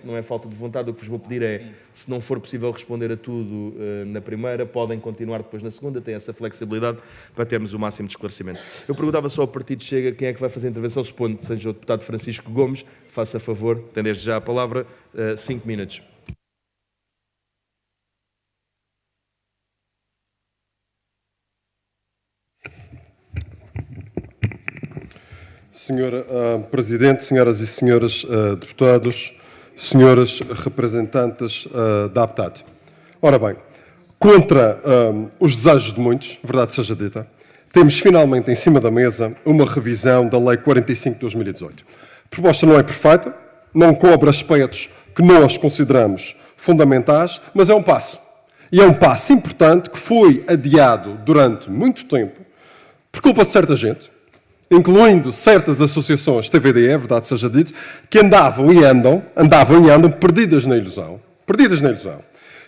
não é falta de vontade. O que vos vou pedir é, se não for possível responder a tudo na primeira, podem continuar depois na segunda, têm essa flexibilidade para termos o máximo de esclarecimento. Eu perguntava só ao Partido Chega quem é que vai fazer a intervenção, supondo que seja o deputado Francisco Gomes. Faça favor, tem desde já a palavra, 5 minutos. Senhor Presidente, senhoras e senhores deputados, senhores representantes da APTAD. Ora bem, contra os desejos de muitos, verdade seja dita, temos finalmente em cima da mesa uma revisão da Lei 45 de 2018. A proposta não é perfeita, não cobre aspectos que nós consideramos fundamentais, mas é um passo. E é um passo importante que foi adiado durante muito tempo, por culpa de certa gente, incluindo certas associações TVDE, verdade seja dito, que andavam e andam perdidas na ilusão,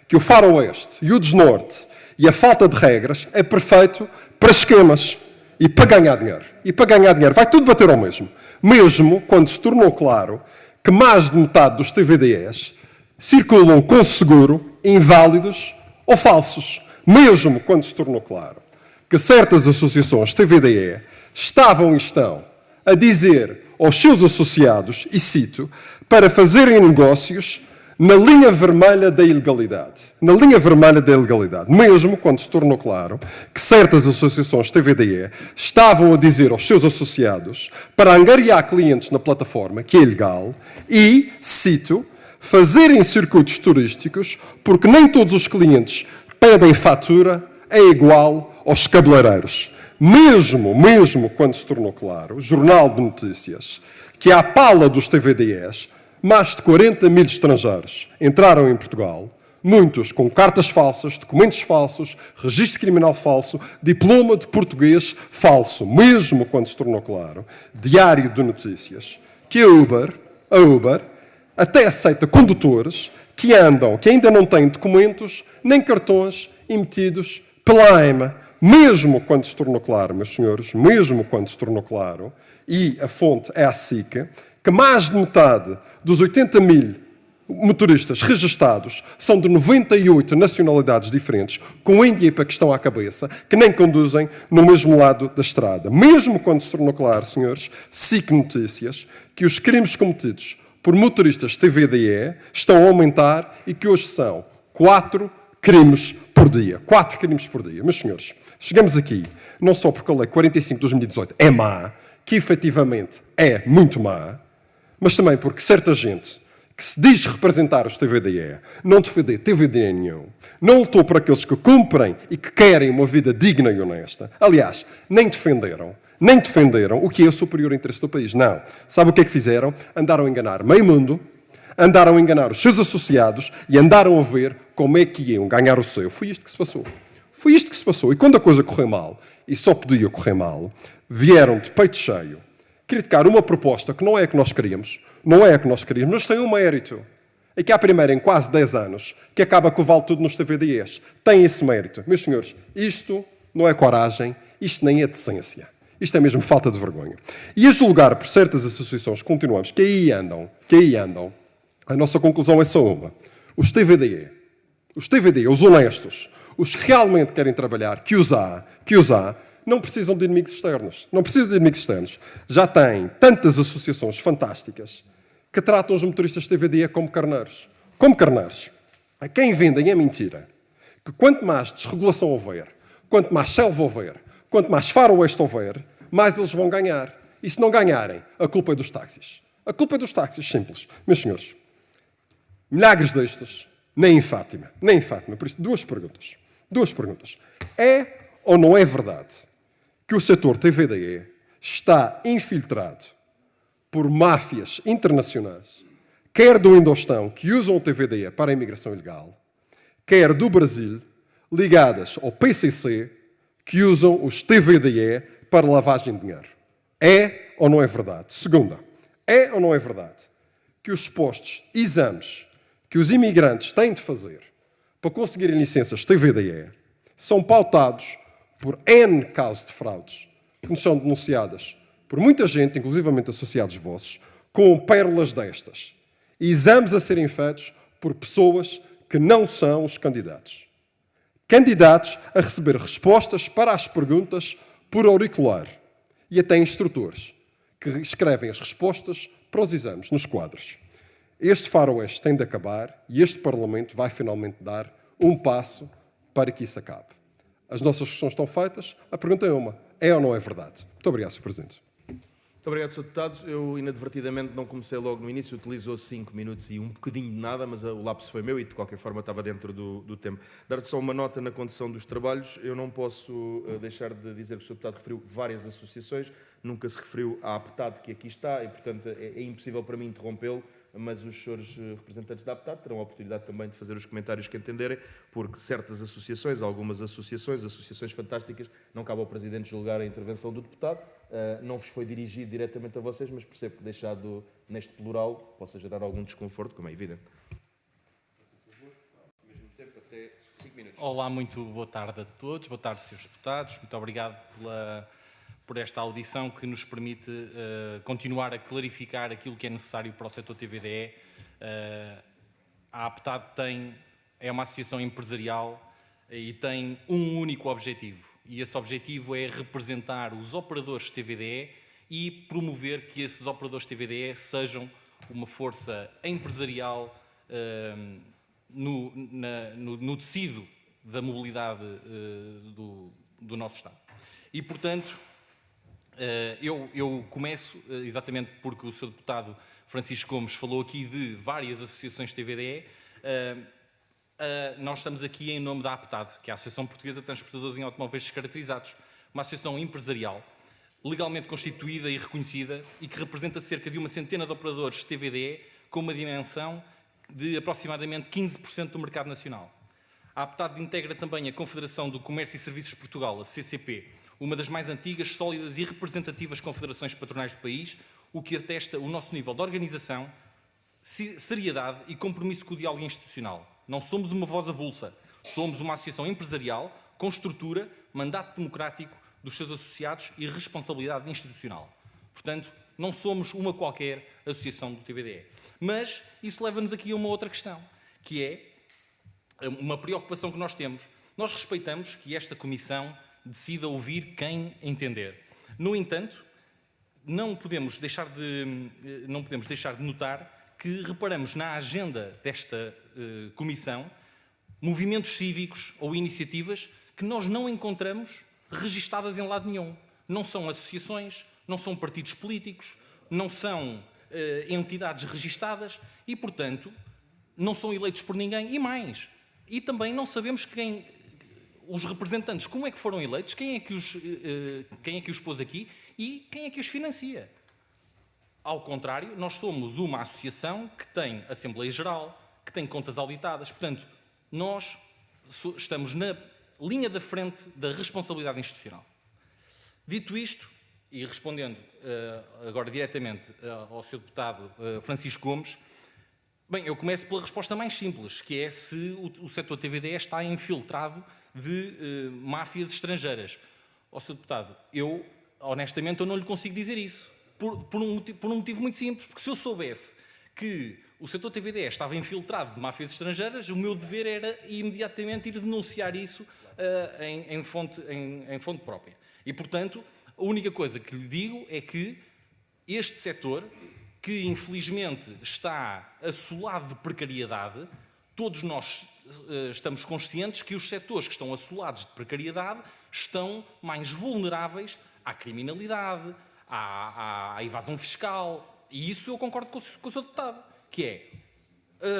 que o faroeste e o desnorte e a falta de regras é perfeito para esquemas e para ganhar dinheiro. E para ganhar dinheiro vai tudo bater ao mesmo. Mesmo quando se tornou claro que mais de metade dos TVDEs circulam com seguro inválidos ou falsos. Mesmo quando se tornou claro que certas associações TVDE estavam e estão a dizer aos seus associados, e cito, para fazerem negócios na linha vermelha da ilegalidade. Na linha vermelha da ilegalidade. Mesmo quando se tornou claro que certas associações TVDE estavam a dizer aos seus associados para angariar clientes na plataforma, que é ilegal, e, cito, fazerem circuitos turísticos porque nem todos os clientes pedem fatura, é igual aos cabeleireiros. Mesmo quando se tornou claro, o Jornal de Notícias, que à pala dos TVDEs, mais de 40 mil estrangeiros entraram em Portugal, muitos com cartas falsas, documentos falsos, registro criminal falso, diploma de português falso. Mesmo quando se tornou claro, Diário de Notícias, que a Uber, até aceita condutores que ainda não têm documentos nem cartões emitidos pela AEMA. Mesmo quando se tornou claro, meus senhores, mesmo quando se tornou claro, e a fonte é a SIC, que mais de metade dos 80 mil motoristas registados são de 98 nacionalidades diferentes, com Índia e Paquistão à cabeça, que nem conduzem no mesmo lado da estrada. Mesmo quando se tornou claro, senhores, SIC Notícias, que os crimes cometidos por motoristas TVDE estão a aumentar e que hoje são 4 crimes por dia. 4 crimes por dia. Meus senhores, chegamos aqui, não só porque a Lei 45 de 2018 é má, que efetivamente é muito má, mas também porque certa gente que se diz representar os TVDE não defende TVDE nenhum, não lutou por aqueles que cumprem e que querem uma vida digna e honesta. Aliás, nem defenderam o que é o superior interesse do país. Não. Sabe o que é que fizeram? Andaram a enganar meio mundo, andaram a enganar os seus associados e andaram a ver como é que iam ganhar o seu. Foi isto que se passou. Foi isto que se passou. E quando a coisa correu mal, e só podia correr mal, vieram de peito cheio criticar uma proposta que não é a que nós queríamos, mas tem um mérito. É que há primeiro em quase 10 anos que acaba com o vale tudo nos TVDEs. Tem esse mérito. Meus senhores, isto não é coragem, isto nem é decência. Isto é mesmo falta de vergonha. E a julgar por certas associações, continuamos, que aí andam, a nossa conclusão é só uma. Os TVDE, os honestos, os que realmente querem trabalhar, que os há, não precisam de inimigos externos. Já têm tantas associações fantásticas que tratam os motoristas TVDE como carneiros. A quem vendem é mentira. Que quanto mais desregulação houver, quanto mais selva houver, quanto mais faroeste houver, mais eles vão ganhar. E se não ganharem, a culpa é dos táxis. A culpa é dos táxis, simples. Meus senhores, milagres destes, nem em Fátima. Por isso, duas perguntas. É ou não é verdade que o setor TVDE está infiltrado por máfias internacionais, quer do Indostão, que usam o TVDE para a imigração ilegal, quer do Brasil, ligadas ao PCC, que usam os TVDE para lavagem de dinheiro? É ou não é verdade? Segunda, é ou não é verdade que os supostos exames que os imigrantes têm de fazer para conseguirem licenças TVDE são pautados por N casos de fraudes que nos são denunciadas por muita gente, inclusivamente associados vossos, com pérolas destas? Exames a serem feitos por pessoas que não são os candidatos. Candidatos a receber respostas para as perguntas por auricular. E até instrutores que escrevem as respostas para os exames nos quadros. Este faroeste tem de acabar e este Parlamento vai finalmente dar um passo para que isso acabe. As nossas questões estão feitas. A pergunta é uma: é ou não é verdade? Muito obrigado, Sr. Presidente. Muito obrigado, Sr. Deputado. Eu, inadvertidamente, não comecei logo no início, utilizou 5 minutos e um bocadinho de nada, mas o lapso foi meu e, de qualquer forma, estava dentro do tempo. Dar-te só uma nota na condução dos trabalhos. Eu não posso deixar de dizer que o Sr. Deputado referiu várias associações, nunca se referiu à APTAD, que aqui está, e, portanto, é impossível para mim interrompê-lo, mas os senhores representantes da APTAD terão a oportunidade também de fazer os comentários que entenderem, porque certas associações, algumas associações fantásticas, não cabe ao Presidente julgar a intervenção do deputado. Não vos foi dirigido diretamente a vocês, mas percebo que deixado neste plural possa gerar algum desconforto, como é evidente. Olá, muito boa tarde a todos, boa tarde, senhores deputados. Muito obrigado por esta audição que nos permite continuar a clarificar aquilo que é necessário para o setor TVDE. A APTAD é uma associação empresarial e tem um único objetivo, e esse objetivo é representar os operadores TVDE e promover que esses operadores TVDE sejam uma força empresarial no tecido da mobilidade do nosso Estado. E, portanto, eu começo exatamente porque o Sr. Deputado Francisco Gomes falou aqui de várias associações TVDE. Nós estamos aqui em nome da APTAD, que é a Associação Portuguesa de Transportadores em Automóveis Descaracterizados, uma associação empresarial, legalmente constituída e reconhecida e que representa cerca de uma centena de operadores TVDE com uma dimensão de aproximadamente 15% do mercado nacional. A APTAD integra também a Confederação do Comércio e Serviços de Portugal, a CCP, uma das mais antigas, sólidas e representativas confederações patronais do país, o que atesta o nosso nível de organização, seriedade e compromisso com o diálogo institucional. Não somos uma voz avulsa, somos uma associação empresarial com estrutura, mandato democrático dos seus associados e responsabilidade institucional. Portanto, não somos uma qualquer associação do TVDE. Mas isso leva-nos aqui a uma outra questão, que é uma preocupação que nós temos. Nós respeitamos que esta Comissão decida ouvir quem entender. No entanto, não podemos deixar de notar que reparamos na agenda desta Comissão movimentos cívicos ou iniciativas que nós não encontramos registadas em lado nenhum. Não são associações, não são partidos políticos, não são entidades registadas e, portanto, não são eleitos por ninguém e mais. E também não sabemos os representantes, como é que foram eleitos, quem é que os pôs aqui e quem é que os financia. Ao contrário, nós somos uma associação que tem Assembleia Geral, que tem contas auditadas. Portanto, nós estamos na linha da frente da responsabilidade institucional. Dito isto, e respondendo agora diretamente ao Sr. Deputado Francisco Gomes, bem, eu começo pela resposta mais simples, que é se o setor TVDE está infiltrado de máfias estrangeiras. Ó Sr. Deputado, honestamente, eu não lhe consigo dizer isso, por um motivo muito simples, porque se eu soubesse que o setor TVDE estava infiltrado de máfias estrangeiras, o meu dever era imediatamente ir denunciar isso em fonte própria. E, portanto, a única coisa que lhe digo é que este setor, que infelizmente está assolado de precariedade, todos nós estamos conscientes que os setores que estão assolados de precariedade estão mais vulneráveis à criminalidade, à evasão fiscal, e isso eu concordo com o Sr. Deputado, que é,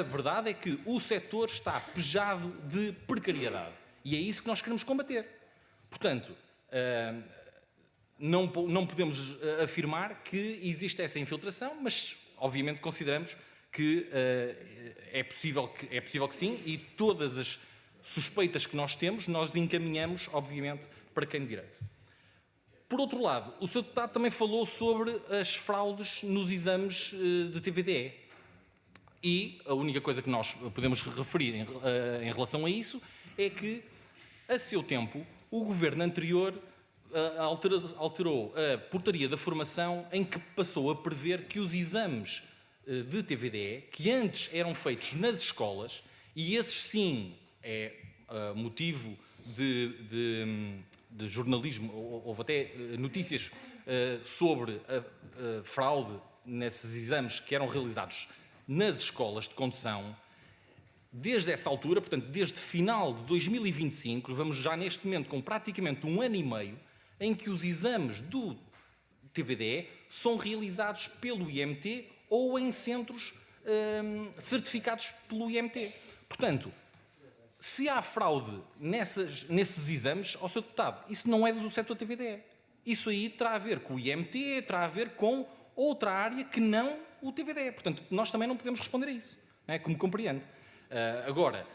a verdade é que o setor está pejado de precariedade, e é isso que nós queremos combater. Portanto, não podemos afirmar que existe essa infiltração, mas obviamente consideramos que é possível que sim, e todas as suspeitas que nós temos, nós encaminhamos, obviamente, para quem de direito. Por outro lado, o Sr. Deputado também falou sobre as fraudes nos exames de TVDE. E a única coisa que nós podemos referir em relação a isso é que, a seu tempo, o governo anterior alterou a portaria da formação em que passou a prever que os exames de TVDE, que antes eram feitos nas escolas, e esses sim é motivo de jornalismo, houve até notícias sobre a fraude nesses exames que eram realizados nas escolas de condução. Desde essa altura, portanto, desde final de 2025, vamos já neste momento com praticamente 1 ano e meio, em que os exames do TVDE são realizados pelo IMT ou em centros certificados pelo IMT. Portanto, se há fraude nesses exames, ao Sr. Deputado, isso não é do setor TVDE. Isso aí terá a ver com o IMT, terá a ver com outra área que não o TVDE. Portanto, nós também não podemos responder a isso, não é? Como compreende. Agora,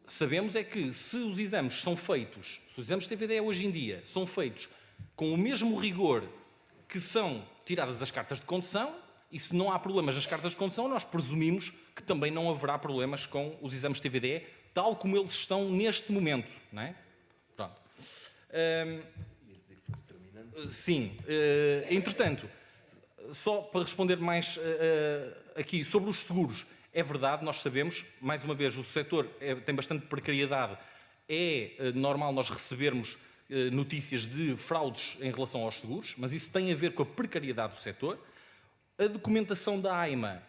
sabemos é que se os exames são feitos, se os exames de TVDE hoje em dia são feitos com o mesmo rigor que são tiradas as cartas de condução, e se não há problemas nas cartas de condução, nós presumimos que também não haverá problemas com os exames de TVDE, tal como eles estão neste momento, não é? Pronto. Sim. Entretanto, só para responder mais aqui sobre os seguros, é verdade, nós sabemos, mais uma vez, o setor tem bastante precariedade, é normal nós recebermos notícias de fraudes em relação aos seguros, mas isso tem a ver com a precariedade do setor. A documentação da AIMA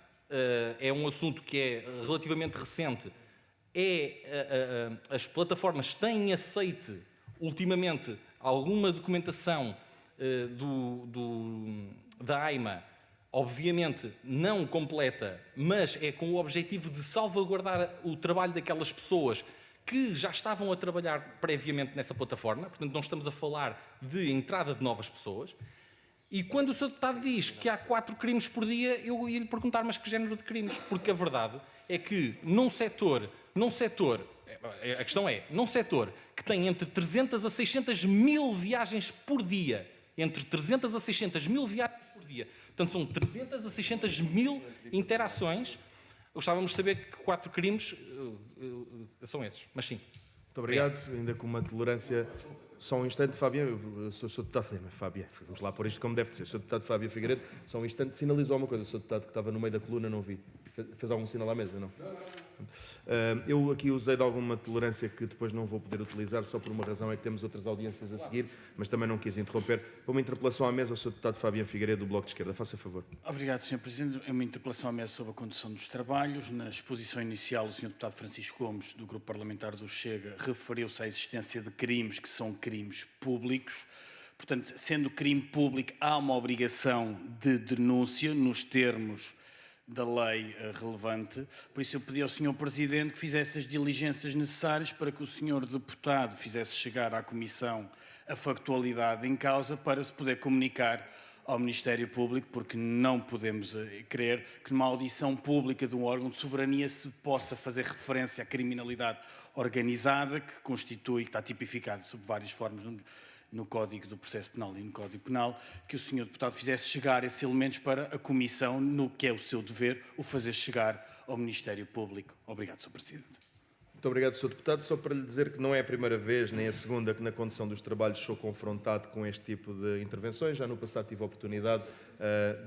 é um assunto que é relativamente recente. As plataformas têm aceite, ultimamente, alguma documentação da AIMA, obviamente não completa, mas é com o objetivo de salvaguardar o trabalho daquelas pessoas que já estavam a trabalhar previamente nessa plataforma. Portanto, não estamos a falar de entrada de novas pessoas. E quando o Sr. Deputado diz que há 4 crimes por dia, eu ia lhe perguntar, mas que género de crimes? Porque a verdade é que num setor, a questão é, num setor que tem entre 300 a 600 mil viagens por dia, entre 300 a 600 mil viagens por dia, portanto são 300 a 600 mil interações, gostávamos de saber que 4 crimes são esses, mas sim. Muito obrigado, ainda com uma tolerância. Só um instante, Fábio, eu sou o deputado, Fábio, vamos lá pôr isto como deve ser, sou o deputado Fábio Figueiredo, só um instante, sinalizou uma coisa, sou o deputado que estava no meio da coluna, não vi, fez algum sinal à mesa, não? Eu aqui usei de alguma tolerância que depois não vou poder utilizar, só por uma razão, é que temos outras audiências a seguir, mas também não quis interromper. Para uma interpelação à mesa, eu sou o deputado Fábio Figueiredo, do Bloco de Esquerda, faça favor. Obrigado, Sr. Presidente. É uma interpelação à mesa sobre a condução dos trabalhos. Na exposição inicial, o Sr. Deputado Francisco Gomes, do Grupo Parlamentar do Chega, referiu-se à existência de crimes que são crimes públicos. Portanto, sendo crime público, há uma obrigação de denúncia nos termos da lei relevante. Por isso eu pedi ao Sr. Presidente que fizesse as diligências necessárias para que o Sr. Deputado fizesse chegar à Comissão a factualidade em causa para se poder comunicar ao Ministério Público, porque não podemos crer que numa audição pública de um órgão de soberania se possa fazer referência à criminalidade organizada, que constitui, que está tipificado sob várias formas no Código do Processo Penal e no Código Penal, que o Sr. Deputado fizesse chegar esses elementos para a Comissão, no que é o seu dever, o fazer chegar ao Ministério Público. Obrigado, Sr. Presidente. Muito obrigado, Sr. Deputado. Só para lhe dizer que não é a primeira vez, nem a segunda, que na condução dos trabalhos sou confrontado com este tipo de intervenções. Já no passado tive a oportunidade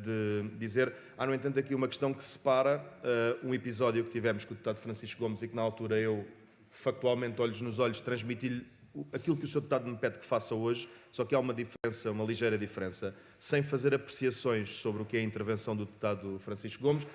de dizer. Há, no entanto, aqui uma questão que separa um episódio que tivemos com o deputado Francisco Gomes e que na altura eu, factualmente, olhos nos olhos, transmiti-lhe aquilo que o Sr. Deputado me pede que faça hoje, só que há uma diferença, uma ligeira diferença, sem fazer apreciações sobre o que é a intervenção do deputado Francisco Gomes.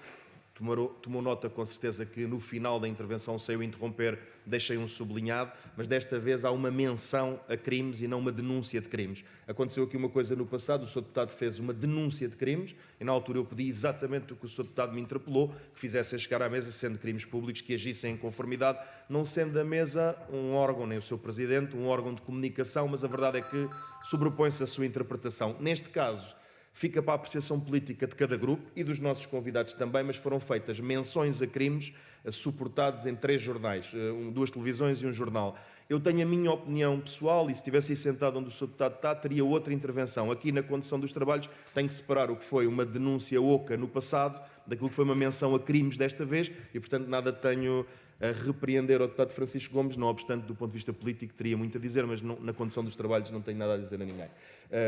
Tomou nota, com certeza, que no final da intervenção, sem eu interromper, deixei um sublinhado, mas desta vez há uma menção a crimes e não uma denúncia de crimes. Aconteceu aqui uma coisa no passado, o Sr. Deputado fez uma denúncia de crimes e na altura eu pedi exatamente o que o Sr. Deputado me interpelou, que fizessem chegar à mesa, sendo crimes públicos, que agissem em conformidade, não sendo a mesa um órgão, nem o Sr. Presidente, um órgão de comunicação, mas a verdade é que sobrepõe-se a sua interpretação. Neste caso, fica para a apreciação política de cada grupo e dos nossos convidados também, mas foram feitas menções a crimes suportados em 3 jornais, 2 televisões e um jornal. Eu tenho a minha opinião pessoal e se estivesse aí sentado onde o Sr. Deputado está, teria outra intervenção. Aqui na condução dos trabalhos tenho que separar o que foi uma denúncia oca no passado daquilo que foi uma menção a crimes desta vez e, portanto, nada tenho a repreender ao Deputado Francisco Gomes, não obstante, do ponto de vista político, teria muito a dizer, mas não, na condução dos trabalhos não tenho nada a dizer a ninguém.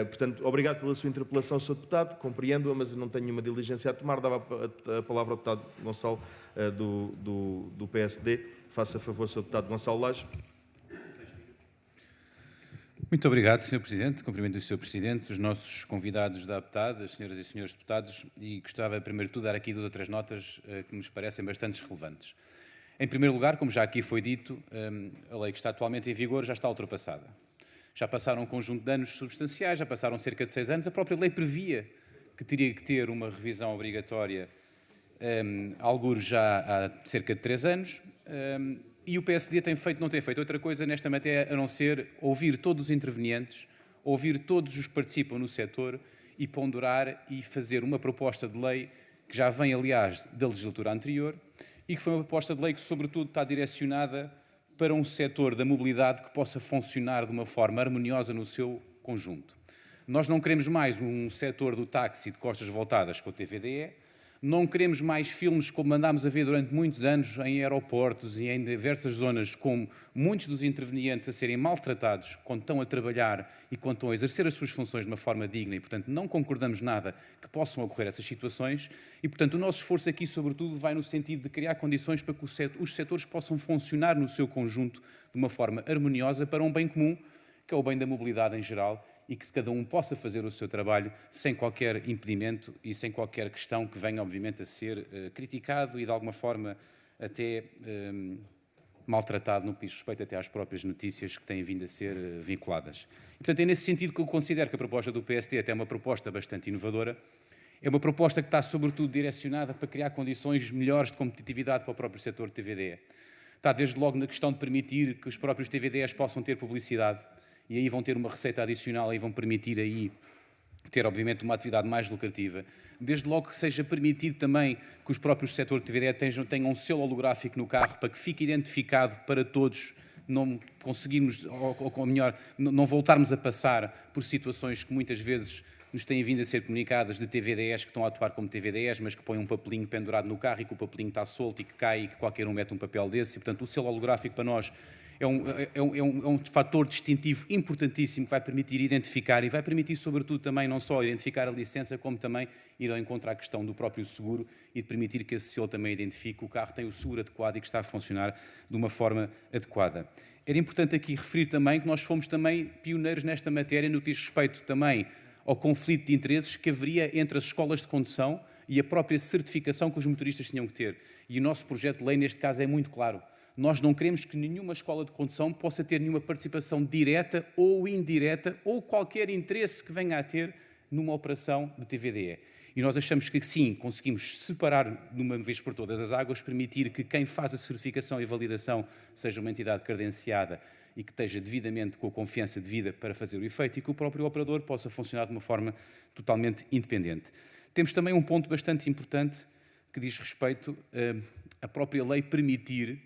Portanto, obrigado pela sua interpelação, Sr. Deputado, compreendo-a, mas não tenho nenhuma diligência a tomar. Dava a palavra ao Deputado Gonçalo, do PSD. Faça favor, Sr. Deputado Gonçalo Lage. Muito obrigado, Sr. Presidente. Cumprimento o Sr. Presidente, os nossos convidados da APTAD, as senhoras e senhores deputados, e gostava, primeiro de tudo, de dar aqui 2 ou 3 notas que nos parecem bastante relevantes. Em primeiro lugar, como já aqui foi dito, a lei que está atualmente em vigor já está ultrapassada. Já passaram um conjunto de anos substanciais, já passaram cerca de 6 anos. A própria lei previa que teria que ter uma revisão obrigatória, algures já há cerca de 3 anos, e o PSD não tem feito outra coisa nesta matéria a não ser ouvir todos os intervenientes, ouvir todos os que participam no setor e ponderar e fazer uma proposta de lei que já vem, aliás, da legislatura anterior e que foi uma proposta de lei que, sobretudo, está direcionada para um setor da mobilidade que possa funcionar de uma forma harmoniosa no seu conjunto. Nós não queremos mais um setor do táxi de costas voltadas com o TVDE, não queremos mais filmes como andámos a ver durante muitos anos em aeroportos e em diversas zonas, com muitos dos intervenientes a serem maltratados quando estão a trabalhar e quando estão a exercer as suas funções de uma forma digna e, portanto, não concordamos nada que possam ocorrer essas situações e, portanto, o nosso esforço aqui, sobretudo, vai no sentido de criar condições para que os setores possam funcionar no seu conjunto de uma forma harmoniosa para um bem comum, que é o bem da mobilidade em geral, e que cada um possa fazer o seu trabalho sem qualquer impedimento e sem qualquer questão que venha, obviamente, a ser criticado e, de alguma forma, até maltratado no que diz respeito até às próprias notícias que têm vindo a ser vinculadas. E, portanto, é nesse sentido que eu considero que a proposta do PSD até é uma proposta bastante inovadora. É uma proposta que está, sobretudo, direcionada para criar condições melhores de competitividade para o próprio setor de TVDE. Está, desde logo, na questão de permitir que os próprios TVDEs possam ter publicidade, e aí vão ter uma receita adicional e vão permitir aí ter, obviamente, uma atividade mais lucrativa. Desde logo que seja permitido também que os próprios setores de TVDE tenham um selo holográfico no carro para que fique identificado para todos, não conseguirmos, ou melhor, não voltarmos a passar por situações que muitas vezes nos têm vindo a ser comunicadas de TVDEs que estão a atuar como TVDEs, mas que põem um papelinho pendurado no carro e que o papelinho está solto e que cai e que qualquer um mete um papel desse. E, portanto, o selo holográfico para nós é um fator distintivo importantíssimo que vai permitir identificar e vai permitir, sobretudo, também não só identificar a licença, como também ir ao encontro à questão do próprio seguro e de permitir que esse selo também identifique que o carro tem o seguro adequado e que está a funcionar de uma forma adequada. Era importante aqui referir também que nós fomos também pioneiros nesta matéria no que diz respeito também ao conflito de interesses que haveria entre as escolas de condução e a própria certificação que os motoristas tinham que ter. E o nosso projeto de lei, neste caso, é muito claro. Nós não queremos que nenhuma escola de condução possa ter nenhuma participação direta ou indireta ou qualquer interesse que venha a ter numa operação de TVDE. E nós achamos que sim, conseguimos separar de uma vez por todas as águas, permitir que quem faz a certificação e validação seja uma entidade credenciada e que esteja devidamente com a confiança devida para fazer o efeito e que o próprio operador possa funcionar de uma forma totalmente independente. Temos também um ponto bastante importante que diz respeito à própria lei permitir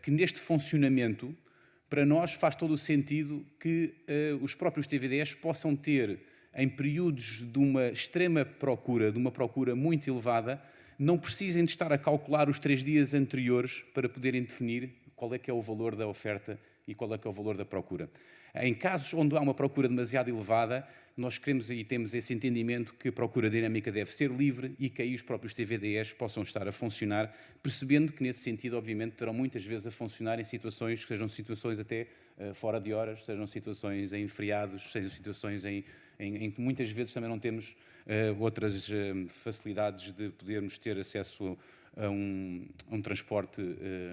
que neste funcionamento, para nós faz todo o sentido que os próprios TVDEs possam ter, em períodos de uma extrema procura, de uma procura muito elevada, não precisem de estar a calcular os 3 dias anteriores para poderem definir qual é que é o valor da oferta e qual é que é o valor da procura. Em casos onde há uma procura demasiado elevada, nós queremos e temos esse entendimento que a procura dinâmica deve ser livre e que aí os próprios TVDEs possam estar a funcionar, percebendo que nesse sentido, obviamente, terão muitas vezes a funcionar em situações que sejam situações até fora de horas, sejam situações em feriados, sejam situações em que muitas vezes também não temos outras facilidades de podermos ter acesso a um transporte,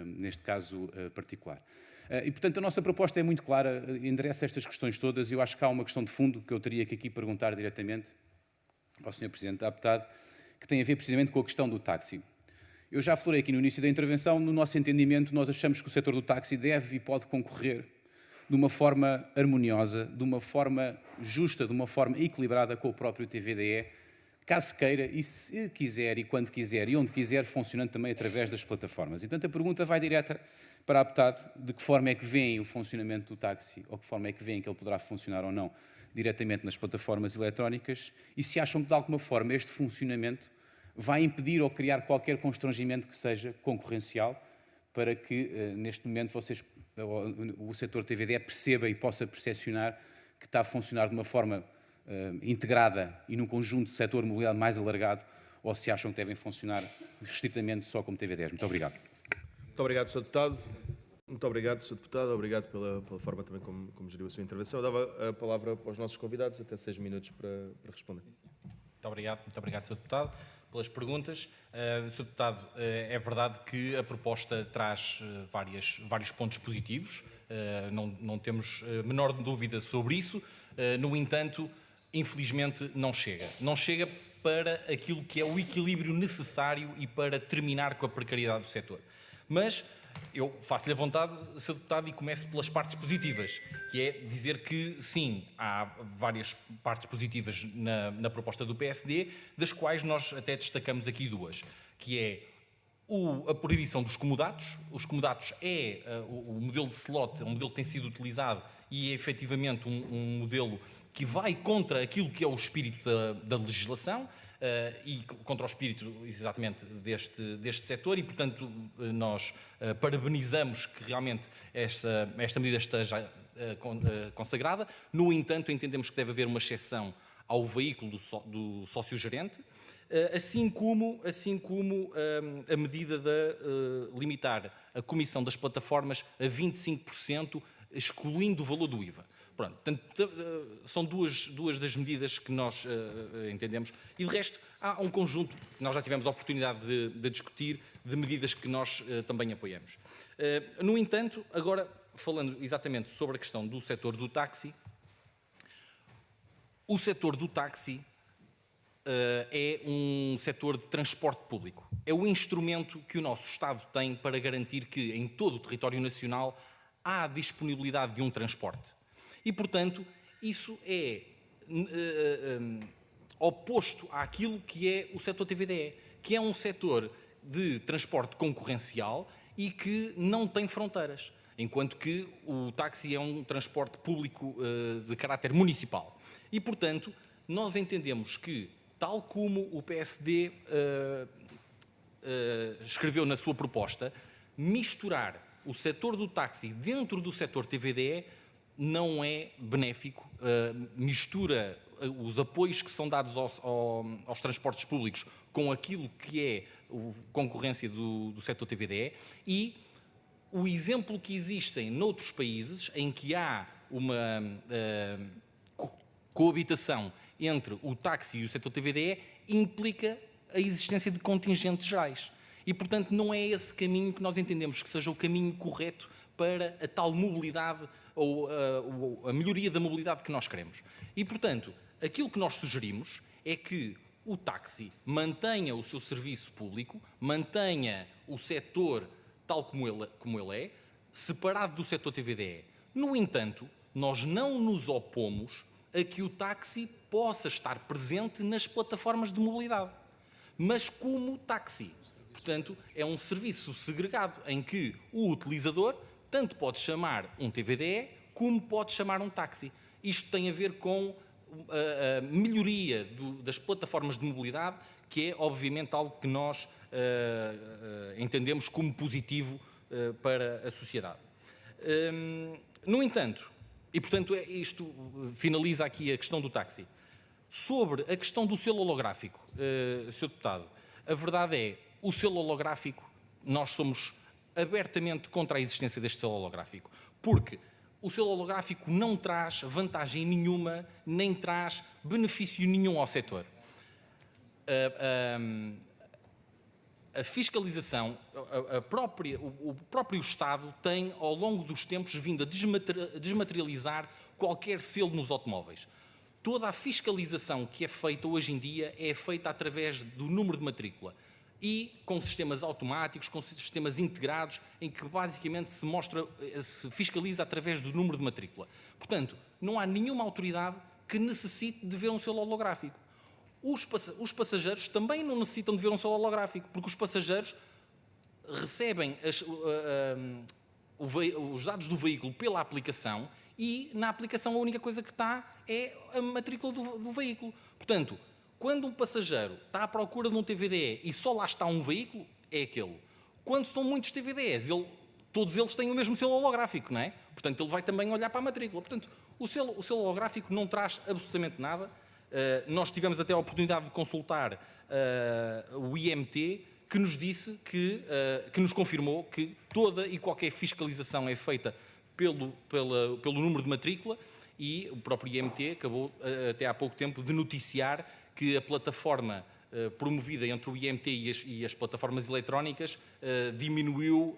neste caso particular. E, portanto, a nossa proposta é muito clara, endereça estas questões todas e eu acho que há uma questão de fundo que eu teria que aqui perguntar diretamente ao Sr. Presidente da APTAD, que tem a ver precisamente com a questão do táxi. Eu já falei aqui no início da intervenção, no nosso entendimento, nós achamos que o setor do táxi deve e pode concorrer de uma forma harmoniosa, de uma forma justa, de uma forma equilibrada com o próprio TVDE, caso queira, e se quiser, e quando quiser, e onde quiser, funcionando também através das plataformas. E, portanto, a pergunta vai direta para a APTAD: de que forma é que veem o funcionamento do táxi, ou que forma é que veem que ele poderá funcionar ou não diretamente nas plataformas eletrónicas, e se acham que, de alguma forma, este funcionamento vai impedir ou criar qualquer constrangimento que seja concorrencial, para que, neste momento, o setor TVDE perceba e possa percepcionar que está a funcionar de uma forma integrada e num conjunto de setor de mobilidade mais alargado, ou se acham que devem funcionar restritamente só como TVDEs. Muito obrigado. Muito obrigado, Sr. Deputado. Muito obrigado, Sr. Deputado. Obrigado pela forma também como geriu a sua intervenção. Eu dava a palavra para os nossos convidados, até 6 minutos para responder. Muito obrigado, Sr. Deputado, pelas perguntas. Sr. Deputado, é verdade que a proposta traz vários pontos positivos, não temos menor dúvida sobre isso. No entanto, infelizmente, não chega. Não chega para aquilo que é o equilíbrio necessário e para terminar com a precariedade do setor. Mas eu faço-lhe a vontade, Sr. Deputado, e começo pelas partes positivas, que é dizer que, sim, há várias partes positivas na proposta do PSD, das quais nós até destacamos aqui duas, que é a proibição dos comodatos. Os comodatos é o modelo de slot, é um modelo que tem sido utilizado e é efetivamente um modelo que vai contra aquilo que é o espírito da legislação, e contra o espírito, exatamente, deste setor, e, portanto, nós parabenizamos que realmente esta medida esteja consagrada. No entanto, entendemos que deve haver uma exceção ao veículo do sócio-gerente, assim como a medida de limitar a comissão das plataformas a 25%, excluindo o valor do IVA. Pronto, portanto, são duas das medidas que nós entendemos, e de resto há um conjunto que nós já tivemos a oportunidade de discutir, de medidas que nós também apoiamos. No entanto, agora falando exatamente sobre a questão do setor do táxi, o setor do táxi é um setor de transporte público. É o instrumento que o nosso Estado tem para garantir que em todo o território nacional há disponibilidade de um transporte. E, portanto, isso é oposto àquilo que é o setor TVDE, que é um setor de transporte concorrencial e que não tem fronteiras, enquanto que o táxi é um transporte público de caráter municipal. E, portanto, nós entendemos que, tal como o PSD escreveu na sua proposta, misturar o setor do táxi dentro do setor TVDE não é benéfico, mistura os apoios que são dados aos transportes públicos com aquilo que é a concorrência do setor TVDE, e o exemplo que existem noutros países em que há uma coabitação entre o táxi e o setor TVDE implica a existência de contingentes gerais. E, portanto, não é esse caminho que nós entendemos que seja o caminho correto para a tal mobilidade ou a melhoria da mobilidade que nós queremos. E, portanto, aquilo que nós sugerimos é que o táxi mantenha o seu serviço público, mantenha o setor tal como ele é, separado do setor TVDE. No entanto, nós não nos opomos a que o táxi possa estar presente nas plataformas de mobilidade, mas como táxi. Portanto, é um serviço segregado em que o utilizador tanto pode chamar um TVDE como pode chamar um táxi. Isto tem a ver com a melhoria das plataformas de mobilidade, que é, obviamente, algo que nós entendemos como positivo para a sociedade. No entanto, e portanto isto finaliza aqui a questão do táxi. Sobre a questão do selo holográfico, Sr. Deputado, a verdade é, o selo holográfico, nós somos abertamente contra a existência deste selo holográfico, porque o selo holográfico não traz vantagem nenhuma, nem traz benefício nenhum ao setor. A fiscalização, o próprio Estado tem, ao longo dos tempos, vindo a desmaterializar qualquer selo nos automóveis. Toda a fiscalização que é feita hoje em dia é feita através do número de matrícula e com sistemas automáticos, com sistemas integrados, em que basicamente se fiscaliza através do número de matrícula. Portanto, não há nenhuma autoridade que necessite de ver um selo holográfico. Os passageiros também não necessitam de ver um selo holográfico, porque os passageiros recebem os dados do veículo pela aplicação e na aplicação a única coisa que está é a matrícula do veículo. Portanto, quando um passageiro está à procura de um TVDE e só lá está um veículo, é aquele. Quando são muitos TVDEs, todos eles têm o mesmo selo holográfico, não é? Portanto, ele vai também olhar para a matrícula. Portanto, o selo holográfico não traz absolutamente nada. Nós tivemos até a oportunidade de consultar o IMT, que nos disse que nos confirmou que toda e qualquer fiscalização é feita pelo número de matrícula, e o próprio IMT acabou até há pouco tempo de noticiar que a plataforma promovida entre o IMT e as plataformas eletrónicas diminuiu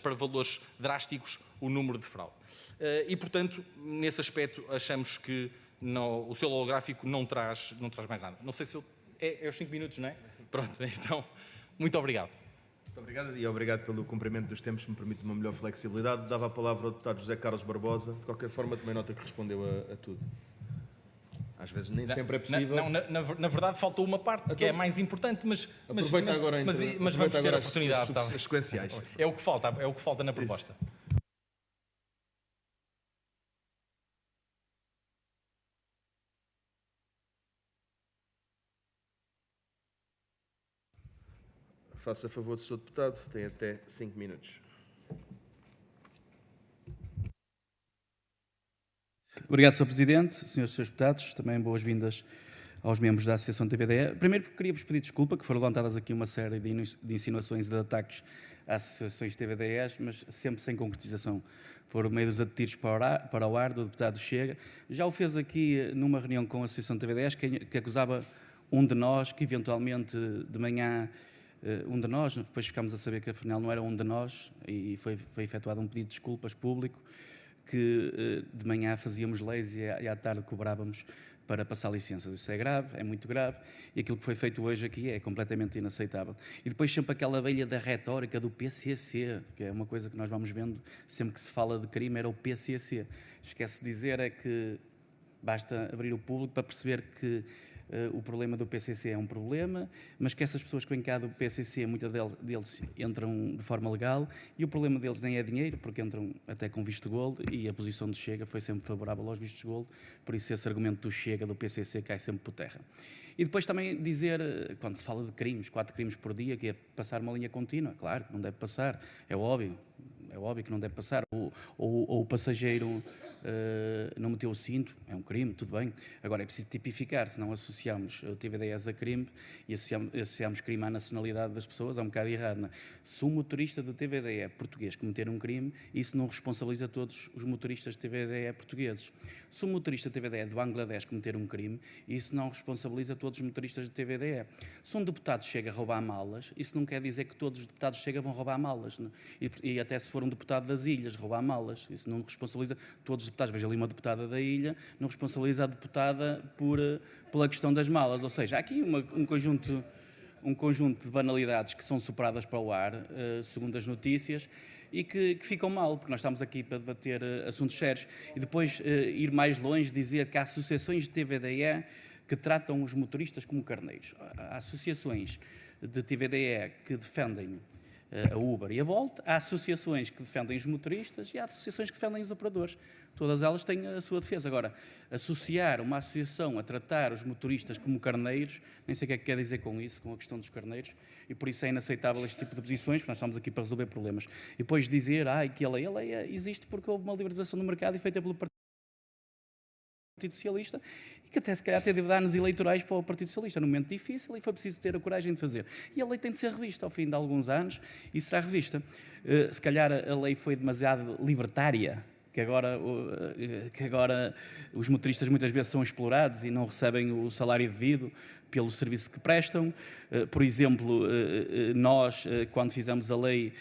para valores drásticos o número de fraude. E, portanto, nesse aspecto, achamos que o selo holográfico não traz mais nada. Não sei se é os 5 minutos, não é? Pronto, então, muito obrigado. Muito obrigado e obrigado pelo cumprimento dos tempos, que me permite uma melhor flexibilidade. Dava a palavra ao deputado José Carlos Barbosa. De qualquer forma, tomei nota que respondeu a tudo. Às vezes nem sempre é possível. Na verdade, faltou uma parte que é a mais importante, mas aproveita agora, mas vamos ter a oportunidade. As sequenciais. É o que falta na proposta. Faça favor do Sr. Deputado, tem até 5 minutos. Obrigado, Sr. Presidente, Srs. Deputados, também boas-vindas aos membros da Associação TVDE. Primeiro, queria-vos pedir desculpa, que foram levantadas aqui uma série de insinuações e de ataques às associações TVDEs, mas sempre sem concretização. Foram meios a tiros para o ar do deputado Chega. Já o fez aqui numa reunião com a Associação TVDEs, que acusava um de nós, que eventualmente de manhã... um de nós, depois ficámos a saber que afinal não era um de nós, e foi efetuado um pedido de desculpas público, que de manhã fazíamos leis e à tarde cobrávamos para passar licenças. Isso é grave, é muito grave, e aquilo que foi feito hoje aqui é completamente inaceitável. E depois sempre aquela velha da retórica do PCC, que é uma coisa que nós vamos vendo sempre que se fala de crime, era o PCC. Esquece de dizer é que basta abrir o público para perceber que o problema do PCC é um problema, mas que essas pessoas que vêm cá do PCC, muitas deles entram de forma legal, e o problema deles nem é dinheiro, porque entram até com visto gold, e a posição do Chega foi sempre favorável aos vistos gold, por isso esse argumento do Chega, do PCC, cai sempre por terra. E depois também dizer, quando se fala de crimes, 4 crimes por dia, que é passar uma linha contínua, claro que não deve passar, é óbvio que não deve passar, ou o passageiro não meteu o cinto, é um crime, tudo bem. Agora é preciso tipificar, se não associamos o TVDEs a crime e associamos crime à nacionalidade das pessoas, é um bocado errado, não é? Se um motorista do TVDE português cometer um crime, isso não responsabiliza todos os motoristas de TVDE portugueses. Se um motorista de TVDE de Bangladesh cometer um crime, isso não responsabiliza todos os motoristas de TVDE. Se um deputado chega a roubar malas, isso não quer dizer que todos os deputados chegam a roubar malas, não? E até se for um deputado das ilhas roubar malas, isso não responsabiliza todos os deputados. Veja ali uma deputada da ilha, não responsabiliza a deputada pela questão das malas. Ou seja, há aqui um conjunto de banalidades que são superadas para o ar, segundo as notícias, e que ficam mal, porque nós estamos aqui para debater assuntos sérios. E depois ir mais longe, dizer que há associações de TVDE que tratam os motoristas como carneiros. Há associações de TVDE que defendem a Uber e a Bolt, há associações que defendem os motoristas e há associações que defendem os operadores. Todas elas têm a sua defesa. Agora, associar uma associação a tratar os motoristas como carneiros, nem sei o que é que quer dizer com isso, com a questão dos carneiros, e por isso é inaceitável este tipo de posições, porque nós estamos aqui para resolver problemas. E depois dizer que a lei existe porque houve uma liberalização do mercado e feita pelo Partido Socialista, e que até se calhar teve danos eleitorais para o Partido Socialista num momento difícil, e foi preciso ter a coragem de fazer. E a lei tem de ser revista ao fim de alguns anos, e será revista. Se calhar a lei foi demasiado libertária, que agora os motoristas muitas vezes são explorados e não recebem o salário devido pelo serviço que prestam. Por exemplo, nós, quando fizemos a lei,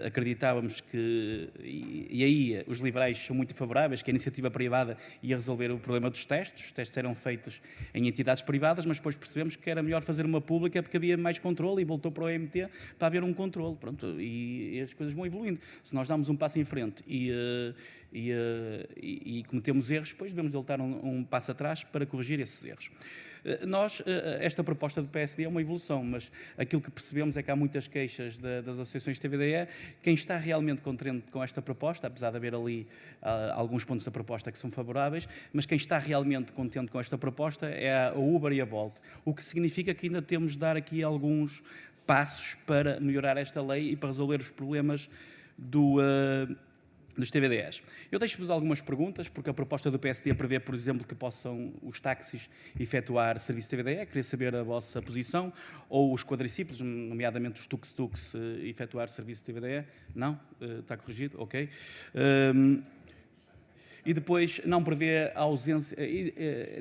acreditávamos que, e aí os liberais são muito favoráveis, que a iniciativa privada ia resolver o problema dos testes. Os testes eram feitos em entidades privadas, mas depois percebemos que era melhor fazer uma pública porque havia mais controle, e voltou para o OMT para haver um controle. Pronto, e as coisas vão evoluindo. Se nós damos um passo em frente e cometemos erros, depois devemos voltar um passo atrás para corrigir esses erros. Esta proposta do PSD é uma evolução, mas aquilo que percebemos é que há muitas queixas das associações TVDE. Quem está realmente contente com esta proposta, apesar de haver ali alguns pontos da proposta que são favoráveis, mas quem está realmente contente com esta proposta é a Uber e a Bolt, o que significa que ainda temos de dar aqui alguns passos para melhorar esta lei e para resolver os problemas dos TVDEs. Eu deixo-vos algumas perguntas, porque a proposta do PSD prevê, por exemplo, que possam os táxis efetuar serviço TVDE. Queria saber a vossa posição. Ou os quadriciclos, nomeadamente os tuk-tuks, efetuar serviço TVDE. Não? Está corrigido? Ok. E depois não prevê a ausência,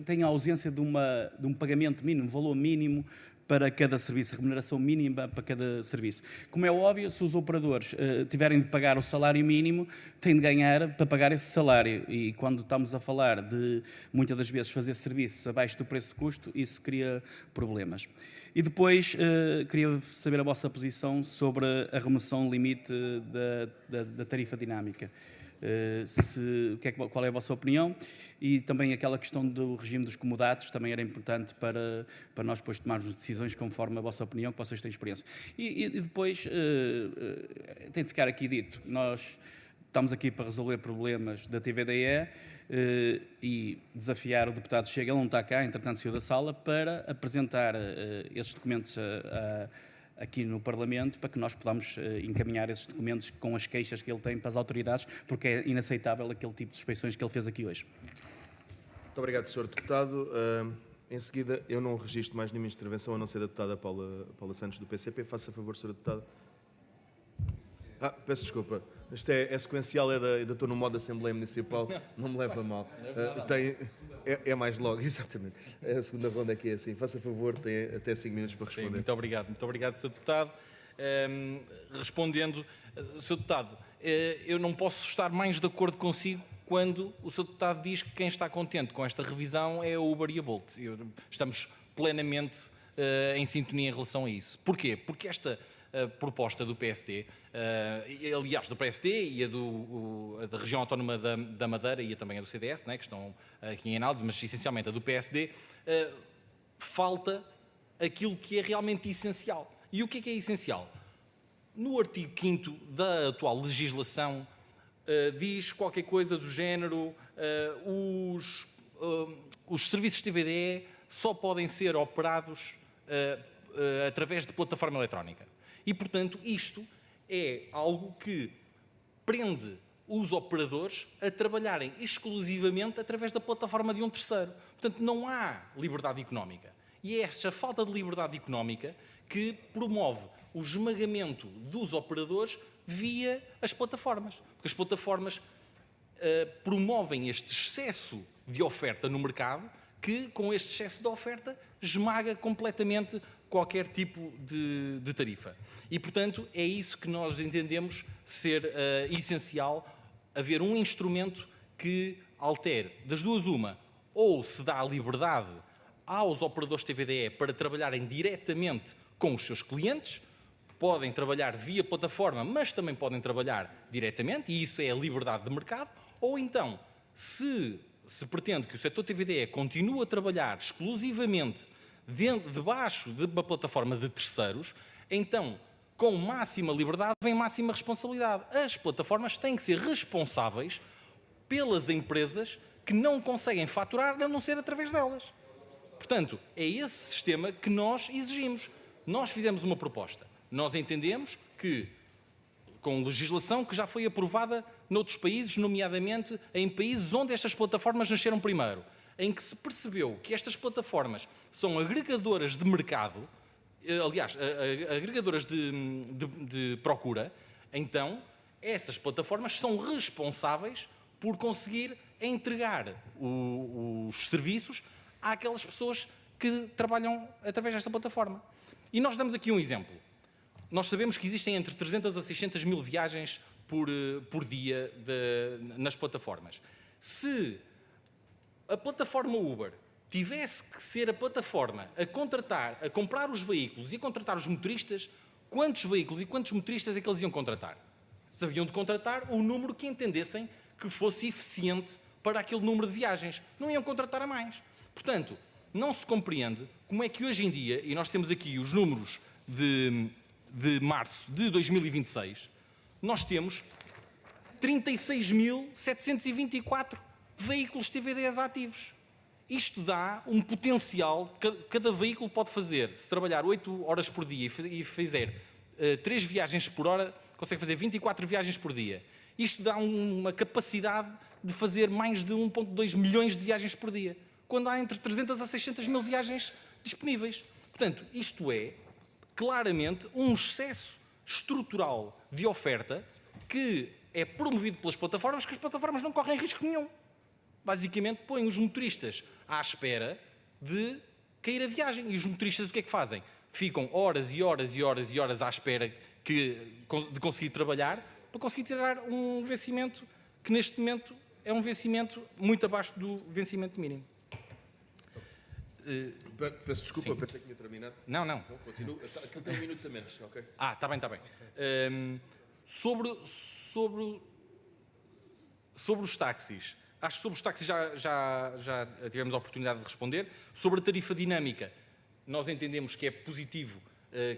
tem a ausência de um pagamento mínimo, valor mínimo para cada serviço, remuneração mínima para cada serviço. Como é óbvio, se os operadores tiverem de pagar o salário mínimo, têm de ganhar para pagar esse salário. E quando estamos a falar de, muitas das vezes, fazer serviços abaixo do preço de custo, isso cria problemas. E depois, queria saber a vossa posição sobre a remoção limite da tarifa dinâmica. Qual é a vossa opinião? E também aquela questão do regime dos comodatos também era importante para nós depois tomarmos decisões conforme a vossa opinião, que vocês têm experiência. E depois, tem de ficar aqui dito, nós estamos aqui para resolver problemas da TVDE e desafiar o deputado Chega, ele não está cá, entretanto saiu da sala, para apresentar esses documentos aqui no Parlamento, para que nós podamos encaminhar esses documentos com as queixas que ele tem para as autoridades, porque é inaceitável aquele tipo de suspeições que ele fez aqui hoje. Muito obrigado, Sr. Deputado. Em seguida, eu não registro mais nenhuma intervenção, a não ser da deputada Paula Santos, do PCP. Faça a favor, Sr. Deputado. Peço desculpa. Isto é sequencial, ainda estou no modo Assembleia Municipal, não me leva a mal. É mais logo, exatamente. A segunda ronda aqui é assim. Faça favor, tem até 5 minutos para responder. Sim, muito obrigado, Sr. Deputado. Respondendo, Sr. Deputado, eu não posso estar mais de acordo consigo quando o Sr. Deputado diz que quem está contente com esta revisão é a Uber e a Bolt. Estamos plenamente em sintonia em relação a isso. Porquê? Porque esta proposta do PSD, aliás, do PSD e a da região autónoma da Madeira e também a do CDS, né, que estão aqui em análise, mas essencialmente a do PSD, falta aquilo que é realmente essencial. E o que é essencial? No artigo 5º da atual legislação, diz qualquer coisa do género, os serviços TVDE só podem ser operados através de plataforma eletrónica. E, portanto, isto é algo que prende os operadores a trabalharem exclusivamente através da plataforma de um terceiro. Portanto, não há liberdade económica. E é esta falta de liberdade económica que promove o esmagamento dos operadores via as plataformas. Porque as plataformas promovem este excesso de oferta no mercado que, com este excesso de oferta, esmaga completamente qualquer tipo de tarifa. E, portanto, é isso que nós entendemos ser essencial, haver um instrumento que altere, das duas uma, ou se dá a liberdade aos operadores TVDE para trabalharem diretamente com os seus clientes, podem trabalhar via plataforma, mas também podem trabalhar diretamente, e isso é a liberdade de mercado, ou então, se pretende que o setor TVDE continue a trabalhar exclusivamente debaixo de uma plataforma de terceiros, então, com máxima liberdade, vem máxima responsabilidade. As plataformas têm que ser responsáveis pelas empresas que não conseguem faturar, a não ser através delas. Portanto, é esse sistema que nós exigimos. Nós fizemos uma proposta. Nós entendemos que, com legislação que já foi aprovada noutros países, nomeadamente em países onde estas plataformas nasceram primeiro, em que se percebeu que estas plataformas são agregadoras de mercado, aliás, agregadoras de procura, então essas plataformas são responsáveis por conseguir entregar os serviços àquelas pessoas que trabalham através desta plataforma. E nós damos aqui um exemplo. Nós sabemos que existem entre 300 a 600 mil viagens por dia nas plataformas. Se a plataforma Uber tivesse que ser a plataforma a comprar os veículos e a contratar os motoristas, quantos veículos e quantos motoristas é que eles iam contratar? Se haviam de contratar o número que entendessem que fosse eficiente para aquele número de viagens. Não iam contratar a mais. Portanto, Não se compreende como é que hoje em dia, e nós temos aqui os números de março de 2026, nós temos 36.724 veículos TVDs ativos. Isto dá um potencial, cada veículo pode fazer, se trabalhar 8 horas por dia e fizer 3 viagens por hora, consegue fazer 24 viagens por dia. Isto dá uma capacidade de fazer mais de 1,2 milhões de viagens por dia, quando há entre 300 a 600 mil viagens disponíveis. Portanto, isto é claramente um excesso estrutural de oferta que é promovido pelas plataformas, que as plataformas não correm risco nenhum. Basicamente, põem os motoristas à espera de cair a viagem. E os motoristas o que é que fazem? Ficam horas e horas e horas e horas à espera de conseguir trabalhar para conseguir tirar um vencimento que, neste momento, é um vencimento muito abaixo do vencimento mínimo. Peço desculpa, Sim. pensei que tinha terminado. Não. Continuo. Aquilo tem 1 minuto a menos, ok? Está bem. Sobre os táxis, acho que sobre os táxis já tivemos a oportunidade de responder. Sobre a tarifa dinâmica, nós entendemos que é positivo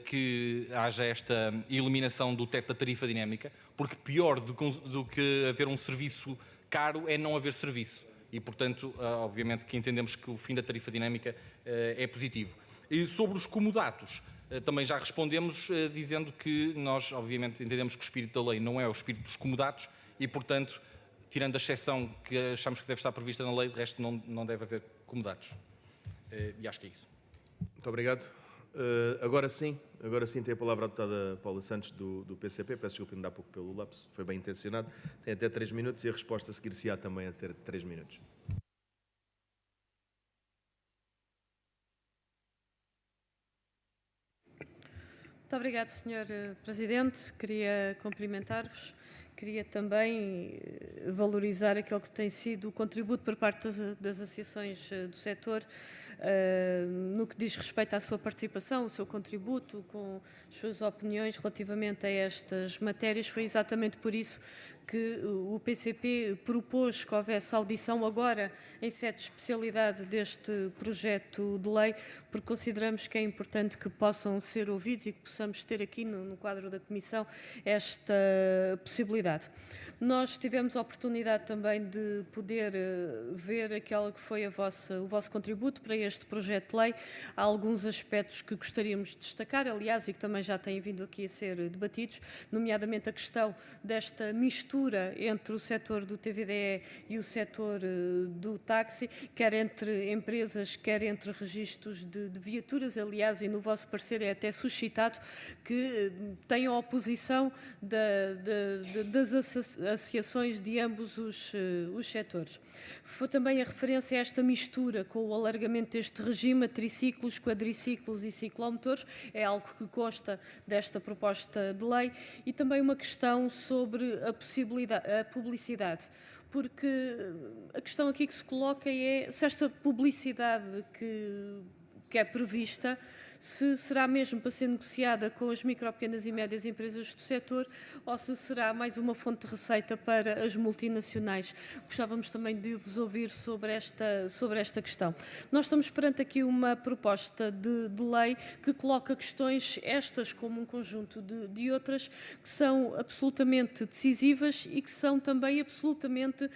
que haja esta eliminação do teto da tarifa dinâmica, porque pior do que haver um serviço caro é não haver serviço. E, portanto, obviamente que entendemos que o fim da tarifa dinâmica é positivo. E sobre os comodatos, também já respondemos dizendo que nós, obviamente, entendemos que o espírito da lei não é o espírito dos comodatos e, portanto, tirando a exceção que achamos que deve estar prevista na lei, de resto não deve haver comodatos. E acho que é isso. Muito obrigado. Agora sim tem a palavra a deputada Paula Santos do PCP. Peço desculpa ainda há pouco pelo lapso, foi bem intencionado. Tem até 3 minutos e a resposta a seguir-se-á também a ter 3 minutos. Muito obrigado, Sr. Presidente. Queria cumprimentar-vos. Queria também valorizar aquele que tem sido o contributo por parte das associações do setor no que diz respeito à sua participação, o seu contributo com as suas opiniões relativamente a estas matérias. Foi exatamente por isso que o PCP propôs que houvesse audição agora em sede de especialidade deste projeto de lei, porque consideramos que é importante que possam ser ouvidos e que possamos ter aqui no quadro da Comissão esta possibilidade. Nós tivemos a oportunidade também de poder ver aquela que foi o vosso contributo para este projeto de lei. Há alguns aspectos que gostaríamos de destacar, aliás, e que também já têm vindo aqui a ser debatidos, nomeadamente a questão desta mistura entre o setor do TVDE e o setor do táxi, quer entre empresas, quer entre registros de viaturas. Aliás, e no vosso parecer é até suscitado que tem a oposição das associações de ambos os setores. Foi também a referência a esta mistura com o alargamento deste regime a triciclos, quadriciclos e ciclomotores, é algo que consta desta proposta de lei, e também uma questão sobre a publicidade, porque a questão aqui que se coloca é se esta publicidade que é prevista, se será mesmo para ser negociada com as micro, pequenas e médias empresas do setor ou se será mais uma fonte de receita para as multinacionais. Gostávamos também de vos ouvir sobre esta questão. Nós estamos perante aqui uma proposta de lei que coloca questões estas como um conjunto de outras que são absolutamente decisivas e que são também absolutamente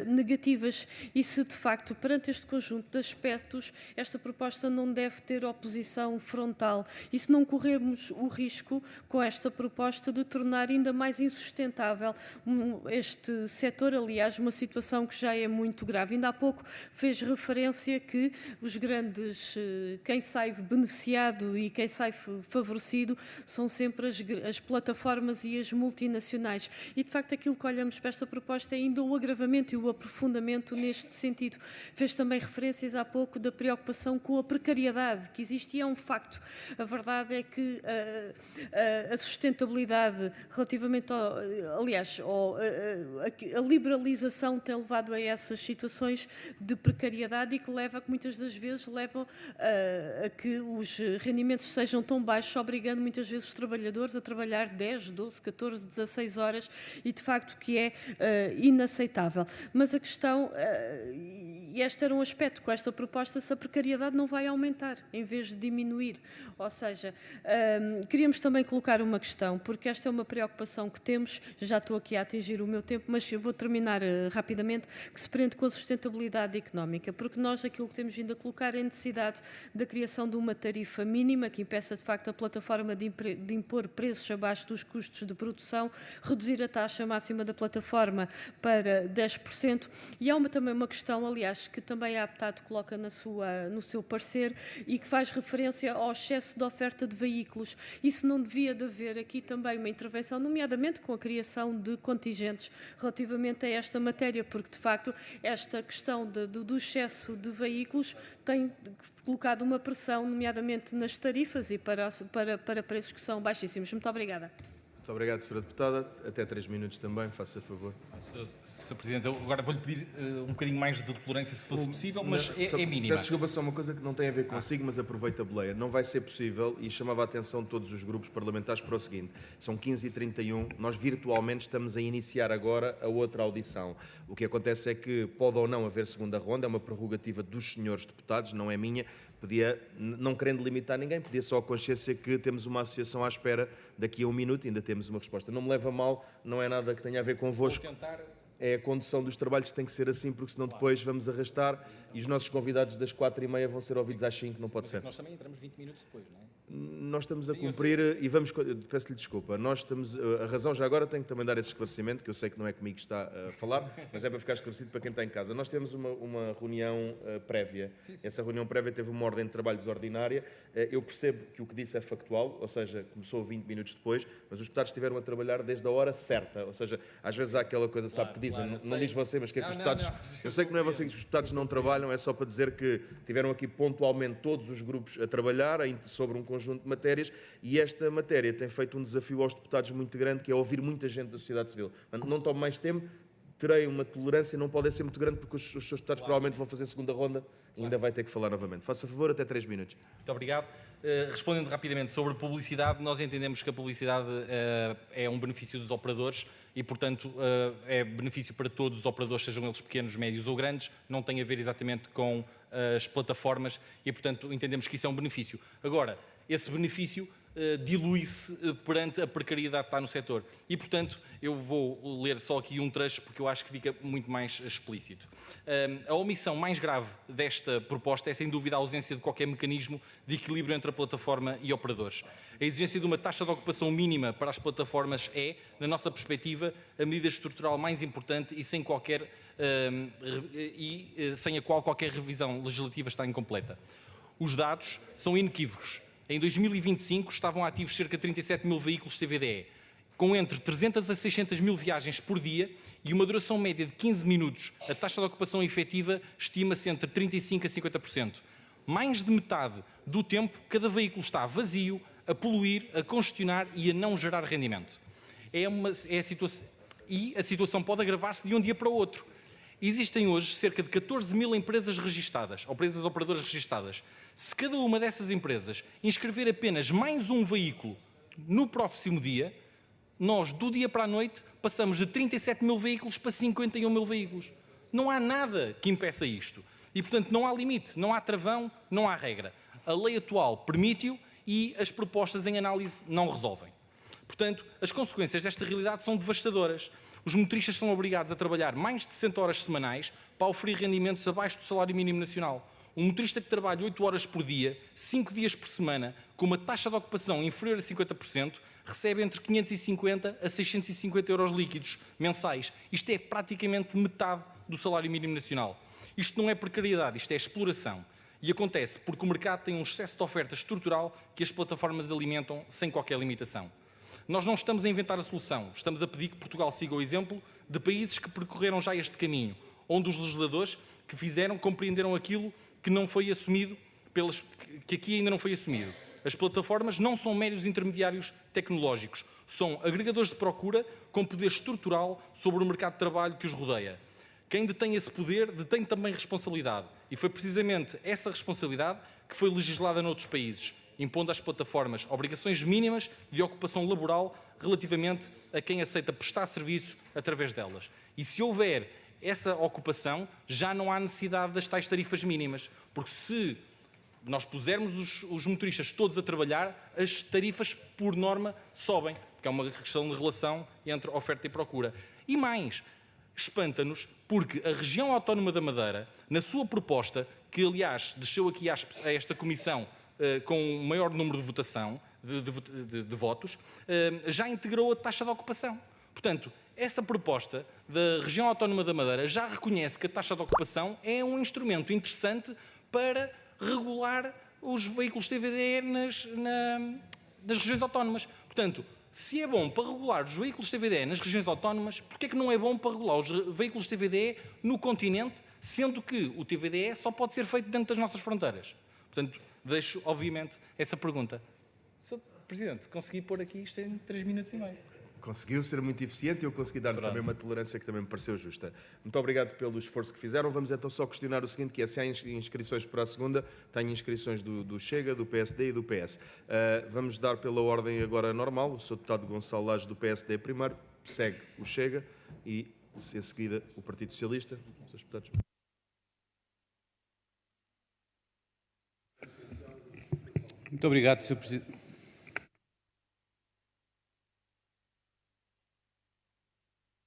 negativas. E se de facto perante este conjunto de aspectos esta proposta não deve ter oposição frontal, e se não corrermos o risco com esta proposta de tornar ainda mais insustentável este setor, aliás, uma situação que já é muito grave. Ainda há pouco fez referência que os grandes, quem sai beneficiado e quem sai favorecido são sempre as plataformas e as multinacionais. E, de facto, aquilo que olhamos para esta proposta é ainda o agravamento e o aprofundamento neste sentido. Fez também referências há pouco da preocupação com a precariedade que existe, e é um um facto. A verdade é que a sustentabilidade relativamente a liberalização tem levado a essas situações de precariedade e que leva a que muitas das vezes levam a que os rendimentos sejam tão baixos, obrigando muitas vezes os trabalhadores a trabalhar 10, 12, 14, 16 horas e de facto que é inaceitável. Mas a questão, e este era um aspecto com esta proposta, se a precariedade não vai aumentar em vez de diminuir. Ou seja, queríamos também colocar uma questão, porque esta é uma preocupação que temos, já estou aqui a atingir o meu tempo, mas eu vou terminar rapidamente, que se prende com a sustentabilidade económica, porque nós aquilo que temos vindo a colocar é a necessidade da criação de uma tarifa mínima que impeça de facto a plataforma de impor preços abaixo dos custos de produção, reduzir a taxa máxima da plataforma para 10%, e há também uma questão, aliás, que também a APTAD coloca no seu parecer e que faz referência ao excesso de oferta de veículos. Isso não devia de haver aqui também uma intervenção, nomeadamente com a criação de contingentes relativamente a esta matéria, porque de facto esta questão do excesso de veículos tem colocado uma pressão, nomeadamente nas tarifas e para preços que são baixíssimos. Muito obrigada. Muito obrigado, Sra. Deputada. Até 3 minutos também, faça favor. Sr. Presidente, eu agora vou-lhe pedir um bocadinho mais de tolerância, se fosse possível, mas é mínima. Peço desculpa, só uma coisa que não tem a ver consigo, mas aproveito a boleia. Não vai ser possível, e chamava a atenção de todos os grupos parlamentares para o seguinte: são 15h31, nós virtualmente estamos a iniciar agora a outra audição. O que acontece é que pode ou não haver segunda ronda, é uma prerrogativa dos senhores deputados, não é minha. Podia, não querendo limitar ninguém, podia só a consciência que temos uma associação à espera daqui a 1 minuto, ainda temos uma resposta. Não me leva a mal, não é nada que tenha a ver convosco. É a condução dos trabalhos que tem que ser assim, porque senão depois vamos arrastar e os nossos convidados das 4h30 vão ser ouvidos às 5, não pode ser. Nós também entramos 20 minutos depois, não é? Nós estamos a cumprir e vamos, peço-lhe desculpa, nós estamos, a razão já agora, tenho que também dar esse esclarecimento, que eu sei que não é comigo que está a falar, mas é para ficar esclarecido para quem está em casa. Nós temos uma reunião prévia, essa reunião prévia teve uma ordem de trabalho desordinária, eu percebo que o que disse é factual, ou seja, começou 20 minutos depois, mas os deputados estiveram a trabalhar desde a hora certa, ou seja, às vezes há aquela coisa, sabe, que dizem, não diz você, mas que é que os deputados, eu sei que não é você que os deputados não trabalham, é só para dizer que tiveram aqui pontualmente todos os grupos a trabalhar sobre um conjunto de matérias, e esta matéria tem feito um desafio aos deputados muito grande, que é ouvir muita gente da sociedade civil. Não tomo mais tempo, terei uma tolerância, não pode ser muito grande, porque os seus deputados provavelmente vão fazer segunda ronda e ainda vai ter que falar novamente. Faça favor, até 3 minutos. Muito obrigado. Respondendo rapidamente sobre publicidade, nós entendemos que a publicidade é um benefício dos operadores e, portanto, é benefício para todos os operadores, sejam eles pequenos, médios ou grandes, não tem a ver exatamente com as plataformas e, portanto, entendemos que isso é um benefício. Agora, esse benefício dilui-se perante a precariedade que está no setor. E, portanto, eu vou ler só aqui um trecho porque eu acho que fica muito mais explícito. A omissão mais grave desta proposta é, sem dúvida, a ausência de qualquer mecanismo de equilíbrio entre a plataforma e operadores. A exigência de uma taxa de ocupação mínima para as plataformas é, na nossa perspectiva, a medida estrutural mais importante e sem a qual qualquer revisão legislativa está incompleta. Os dados são inequívocos. Em 2025 estavam ativos cerca de 37 mil veículos TVDE, com entre 300 a 600 mil viagens por dia e uma duração média de 15 minutos. A taxa de ocupação efetiva estima-se entre 35% a 50%. Mais de metade do tempo, cada veículo está vazio, a poluir, a congestionar e a não gerar rendimento. A situação pode agravar-se de um dia para o outro. Existem hoje cerca de 14 mil empresas registadas, ou empresas operadoras registadas. Se cada uma dessas empresas inscrever apenas mais um veículo no próximo dia, nós, do dia para a noite, passamos de 37 mil veículos para 51 mil veículos. Não há nada que impeça isto. E, portanto, não há limite, não há travão, não há regra. A lei atual permite-o e as propostas em análise não resolvem. Portanto, as consequências desta realidade são devastadoras. Os motoristas são obrigados a trabalhar mais de 60 horas semanais para oferir rendimentos abaixo do salário mínimo nacional. Um motorista que trabalha 8 horas por dia, 5 dias por semana, com uma taxa de ocupação inferior a 50%, recebe entre 550 a 650 euros líquidos mensais. Isto é praticamente metade do salário mínimo nacional. Isto não é precariedade, isto é exploração. E acontece porque o mercado tem um excesso de oferta estrutural que as plataformas alimentam sem qualquer limitação. Nós não estamos a inventar a solução, estamos a pedir que Portugal siga o exemplo de países que percorreram já este caminho, onde os legisladores que fizeram compreenderam aquilo que não foi assumido que aqui ainda não foi assumido. As plataformas não são meros intermediários tecnológicos, são agregadores de procura com poder estrutural sobre o mercado de trabalho que os rodeia. Quem detém esse poder detém também responsabilidade. E foi precisamente essa responsabilidade que foi legislada noutros países, impondo às plataformas obrigações mínimas de ocupação laboral relativamente a quem aceita prestar serviço através delas. E se houver essa ocupação, já não há necessidade das tais tarifas mínimas, porque se nós pusermos os motoristas todos a trabalhar, as tarifas, por norma, sobem, porque é uma questão de relação entre oferta e procura. E mais, espanta-nos porque a região autónoma da Madeira, na sua proposta, que aliás desceu aqui a esta comissão com um maior número de votação, de votos, já integrou a taxa de ocupação. Portanto, essa proposta da região autónoma da Madeira já reconhece que a taxa de ocupação é um instrumento interessante para regular os veículos TVDE nas regiões autónomas. Portanto, se é bom para regular os veículos TVDE nas regiões autónomas, porquê é que não é bom para regular os veículos TVDE no continente, sendo que o TVDE só pode ser feito dentro das nossas fronteiras? Portanto, deixo, obviamente, essa pergunta. Sr. Presidente, consegui pôr aqui isto em 3 minutos e meio. Conseguiu ser muito eficiente e eu consegui dar também uma tolerância que também me pareceu justa. Muito obrigado pelo esforço que fizeram. Vamos então só questionar o seguinte, que é se há inscrições para a segunda. Tenho inscrições do Chega, do PSD e do PS. Vamos dar pela ordem agora normal. O Sr. Deputado Gonçalo Lages do PSD primeiro, segue o Chega e, em seguida, o Partido Socialista. Srs. Deputados. Muito obrigado, Sr. Presidente.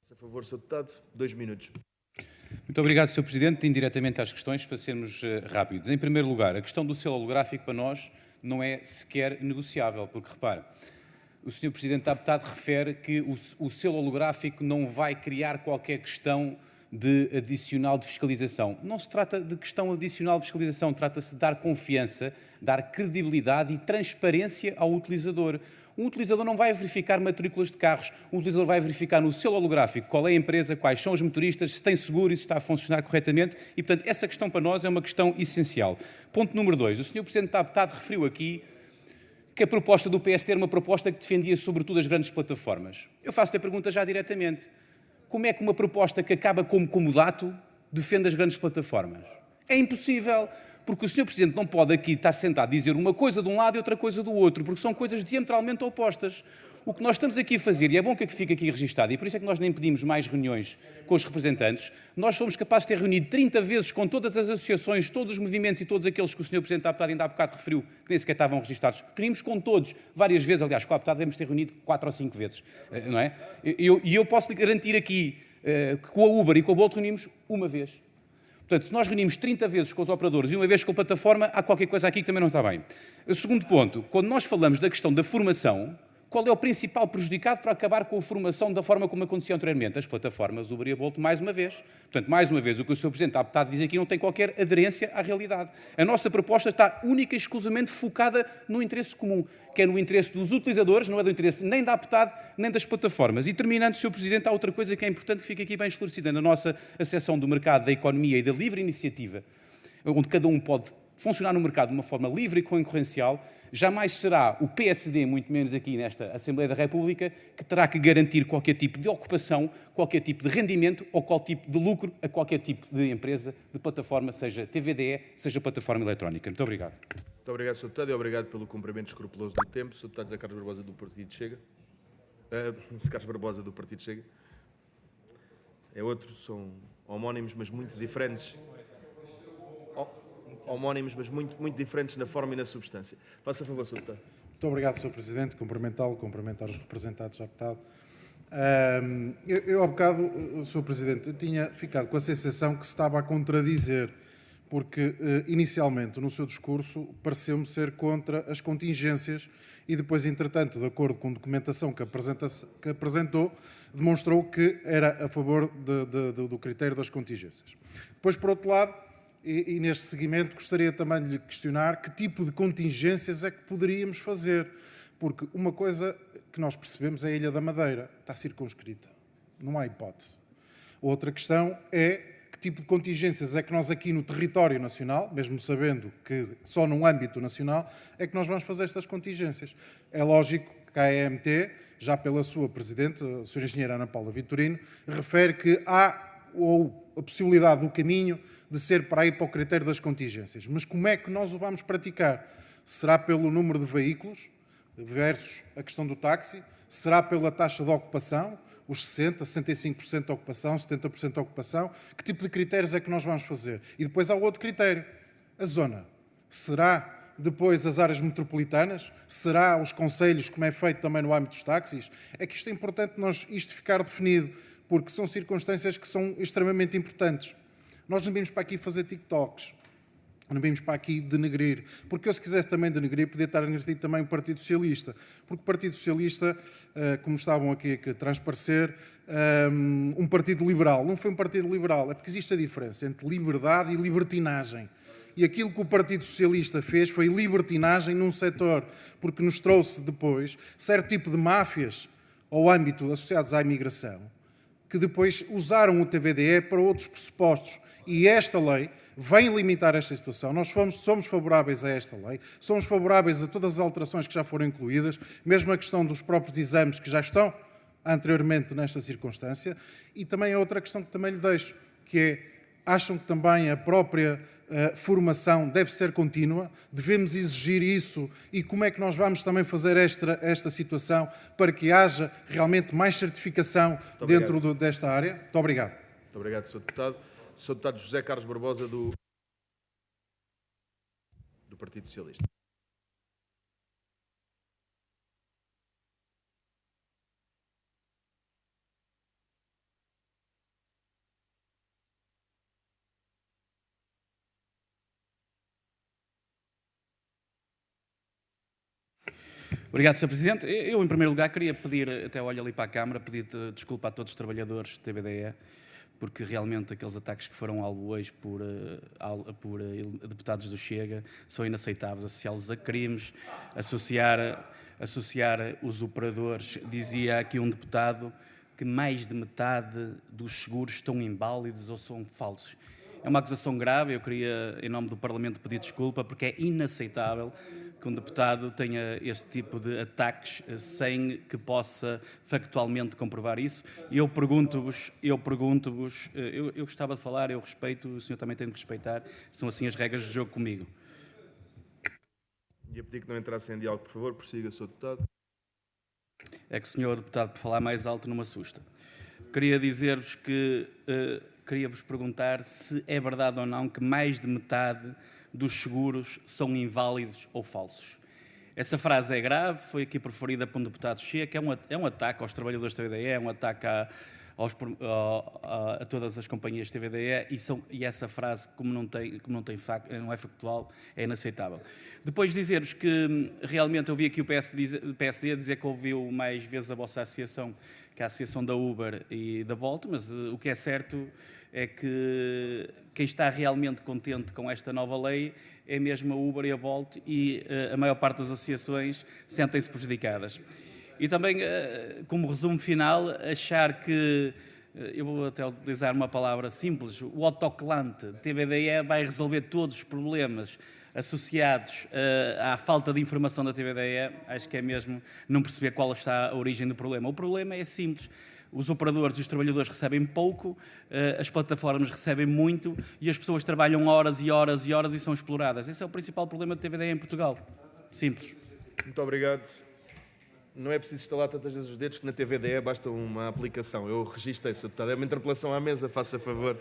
A favor, Sr. Deputado, 2 minutos. Muito obrigado, Sr. Presidente. Indiretamente às questões, para sermos rápidos. Em primeiro lugar, a questão do selo holográfico para nós não é sequer negociável, porque, repare, o Sr. Presidente da APTAD refere que o selo holográfico não vai criar qualquer questão de adicional de fiscalização. Não se trata de questão adicional de fiscalização, trata-se de dar confiança, dar credibilidade e transparência ao utilizador. Um utilizador não vai verificar matrículas de carros, um utilizador vai verificar no selo holográfico qual é a empresa, quais são os motoristas, se tem seguro e se está a funcionar corretamente e, portanto, essa questão para nós é uma questão essencial. Ponto número 2. O Sr. Presidente da APTAD referiu aqui que a proposta do PSD era uma proposta que defendia sobretudo as grandes plataformas. Eu faço-lhe a pergunta já diretamente. Como é que uma proposta que acaba como comodato defende as grandes plataformas? É impossível, porque o Sr. Presidente não pode aqui estar sentado a dizer uma coisa de um lado e outra coisa do outro, porque são coisas diametralmente opostas. O que nós estamos aqui a fazer, e é bom que fique aqui registado, e por isso é que nós nem pedimos mais reuniões com os representantes, nós fomos capazes de ter reunido 30 vezes com todas as associações, todos os movimentos e todos aqueles que o Sr. Presidente da APTAD ainda há bocado referiu, que nem sequer estavam registados. Reunimos com todos, várias vezes, aliás, com a APTAD devemos ter reunido 4 ou 5 vezes, não é? E eu posso lhe garantir aqui que com a Uber e com a Bolt reunimos uma vez. Portanto, se nós reunimos 30 vezes com os operadores e uma vez com a plataforma, há qualquer coisa aqui que também não está bem. O segundo ponto, quando nós falamos da questão da formação, qual é o principal prejudicado para acabar com a formação da forma como acontecia anteriormente? As plataformas Uber e a Bolt, mais uma vez. Portanto, mais uma vez, o que o Sr. Presidente da APTAD diz aqui não tem qualquer aderência à realidade. A nossa proposta está única e exclusivamente focada no interesse comum, que é no interesse dos utilizadores, não é do interesse nem da APTAD, nem das plataformas. E terminando, Sr. Presidente, há outra coisa que é importante que fique aqui bem esclarecida. Na nossa acessão do mercado da economia e da livre iniciativa, onde cada um pode funcionar no mercado de uma forma livre e concorrencial, jamais será o PSD, muito menos aqui nesta Assembleia da República, que terá que garantir qualquer tipo de ocupação, qualquer tipo de rendimento ou qualquer tipo de lucro a qualquer tipo de empresa, de plataforma, seja TVDE, seja plataforma eletrónica. Muito obrigado. Muito obrigado, Sr. Deputado, e obrigado pelo cumprimento escrupuloso do tempo. Sr. Deputado Zé Carlos Barbosa, do Partido Chega. Zé Carlos Barbosa, do Partido Chega. É outro, são homónimos, mas muito diferentes. Homónimos, mas muito diferentes na forma e na substância. Faça a favor, Sr. Deputado. Muito obrigado, Sr. Presidente. Cumprimentá-lo, cumprimentar os representantes da APTAD. Eu, há bocado, Sr. Presidente, eu tinha ficado com a sensação que se estava a contradizer, porque, inicialmente, no seu discurso, pareceu-me ser contra as contingências e depois, entretanto, de acordo com a documentação que apresentou, demonstrou que era a favor do critério das contingências. Depois, por outro lado, e neste seguimento gostaria também de lhe questionar que tipo de contingências é que poderíamos fazer, porque uma coisa que nós percebemos é a Ilha da Madeira, está circunscrita, não há hipótese. Outra questão é que tipo de contingências é que nós aqui no território nacional, mesmo sabendo que só num âmbito nacional, é que nós vamos fazer estas contingências. É lógico que a AEMT, já pela sua Presidente, a Sra. Engenheira Ana Paula Vitorino, refere que há ou a possibilidade do caminho de ser para ir para o critério das contingências. Mas como é que nós o vamos praticar? Será pelo número de veículos versus a questão do táxi? Será pela taxa de ocupação? Os 60%, 65% de ocupação, 70% de ocupação? Que tipo de critérios é que nós vamos fazer? E depois há outro critério, a zona. Será depois as áreas metropolitanas? Será os concelhos, como é feito também no âmbito dos táxis? É que isto é importante isto ficar definido, porque são circunstâncias que são extremamente importantes. Nós não vimos para aqui fazer TikToks, não vimos para aqui denegrir, porque eu, se quisesse também denegrir, podia estar a denegrir também o Partido Socialista, porque o Partido Socialista, como estavam aqui a transparecer, um partido liberal. Não foi um partido liberal, é porque existe a diferença entre liberdade e libertinagem. E aquilo que o Partido Socialista fez foi libertinagem num setor, porque nos trouxe depois certo tipo de máfias ao âmbito associados à imigração, que depois usaram o TVDE para outros pressupostos. E esta lei vem limitar esta situação. Nós somos favoráveis a esta lei, somos favoráveis a todas as alterações que já foram incluídas, mesmo a questão dos próprios exames que já estão anteriormente nesta circunstância, e também a outra questão que também lhe deixo, que é, acham que também a própria formação deve ser contínua, devemos exigir isso, e como é que nós vamos também fazer esta situação para que haja realmente mais certificação dentro desta área? Muito obrigado. Muito obrigado, Sr. Deputado. Sr. Deputado José Carlos Barbosa, do Partido Socialista. Obrigado, Sr. Presidente. Eu, em primeiro lugar, queria pedir, até olho ali para a Câmara, pedir desculpa a todos os trabalhadores do TVDE, porque realmente aqueles ataques que foram alvo hoje por deputados do Chega são inaceitáveis. Associá-los a crimes, associar os operadores. Dizia aqui um deputado que mais de metade dos seguros estão inválidos ou são falsos. É uma acusação grave. Eu queria, em nome do Parlamento, pedir desculpa, porque é inaceitável que um deputado tenha este tipo de ataques sem que possa factualmente comprovar isso. E eu pergunto-vos, eu gostava de falar, eu respeito, o senhor também tem de respeitar, são assim as regras do jogo comigo. Ia pedir que não entrasse em diálogo, por favor, prossiga, Sr. Deputado. É que o senhor deputado, por falar mais alto, não me assusta. Queria dizer-vos que, queria-vos perguntar se é verdade ou não que mais de metade dos seguros são inválidos ou falsos. Essa frase é grave, foi aqui proferida por um deputado Chega, é um ataque aos trabalhadores da TVDE, é um ataque a todas as companhias de TVDE e essa frase, como não é factual, é inaceitável. Depois dizer-vos que realmente eu vi aqui o PSD dizer que ouviu mais vezes a vossa associação que a associação da Uber e da Bolt, mas o que é certo é que quem está realmente contente com esta nova lei é mesmo a Uber e a Bolt, e a maior parte das associações sentem-se prejudicadas. E também, como resumo final, achar que, eu vou até utilizar uma palavra simples, o autocolante TVDE vai resolver todos os problemas associados à falta de informação da TVDE, acho que é mesmo não perceber qual está a origem do problema. O problema é simples. Os operadores e os trabalhadores recebem pouco, as plataformas recebem muito e as pessoas trabalham horas e horas e horas e são exploradas. Esse é o principal problema da TVDE em Portugal. Simples. Muito obrigado. Não é preciso instalar tantas vezes os dedos que na TVDE basta uma aplicação. Eu registrei, Sr. Deputado. É uma interpelação à mesa, faça favor.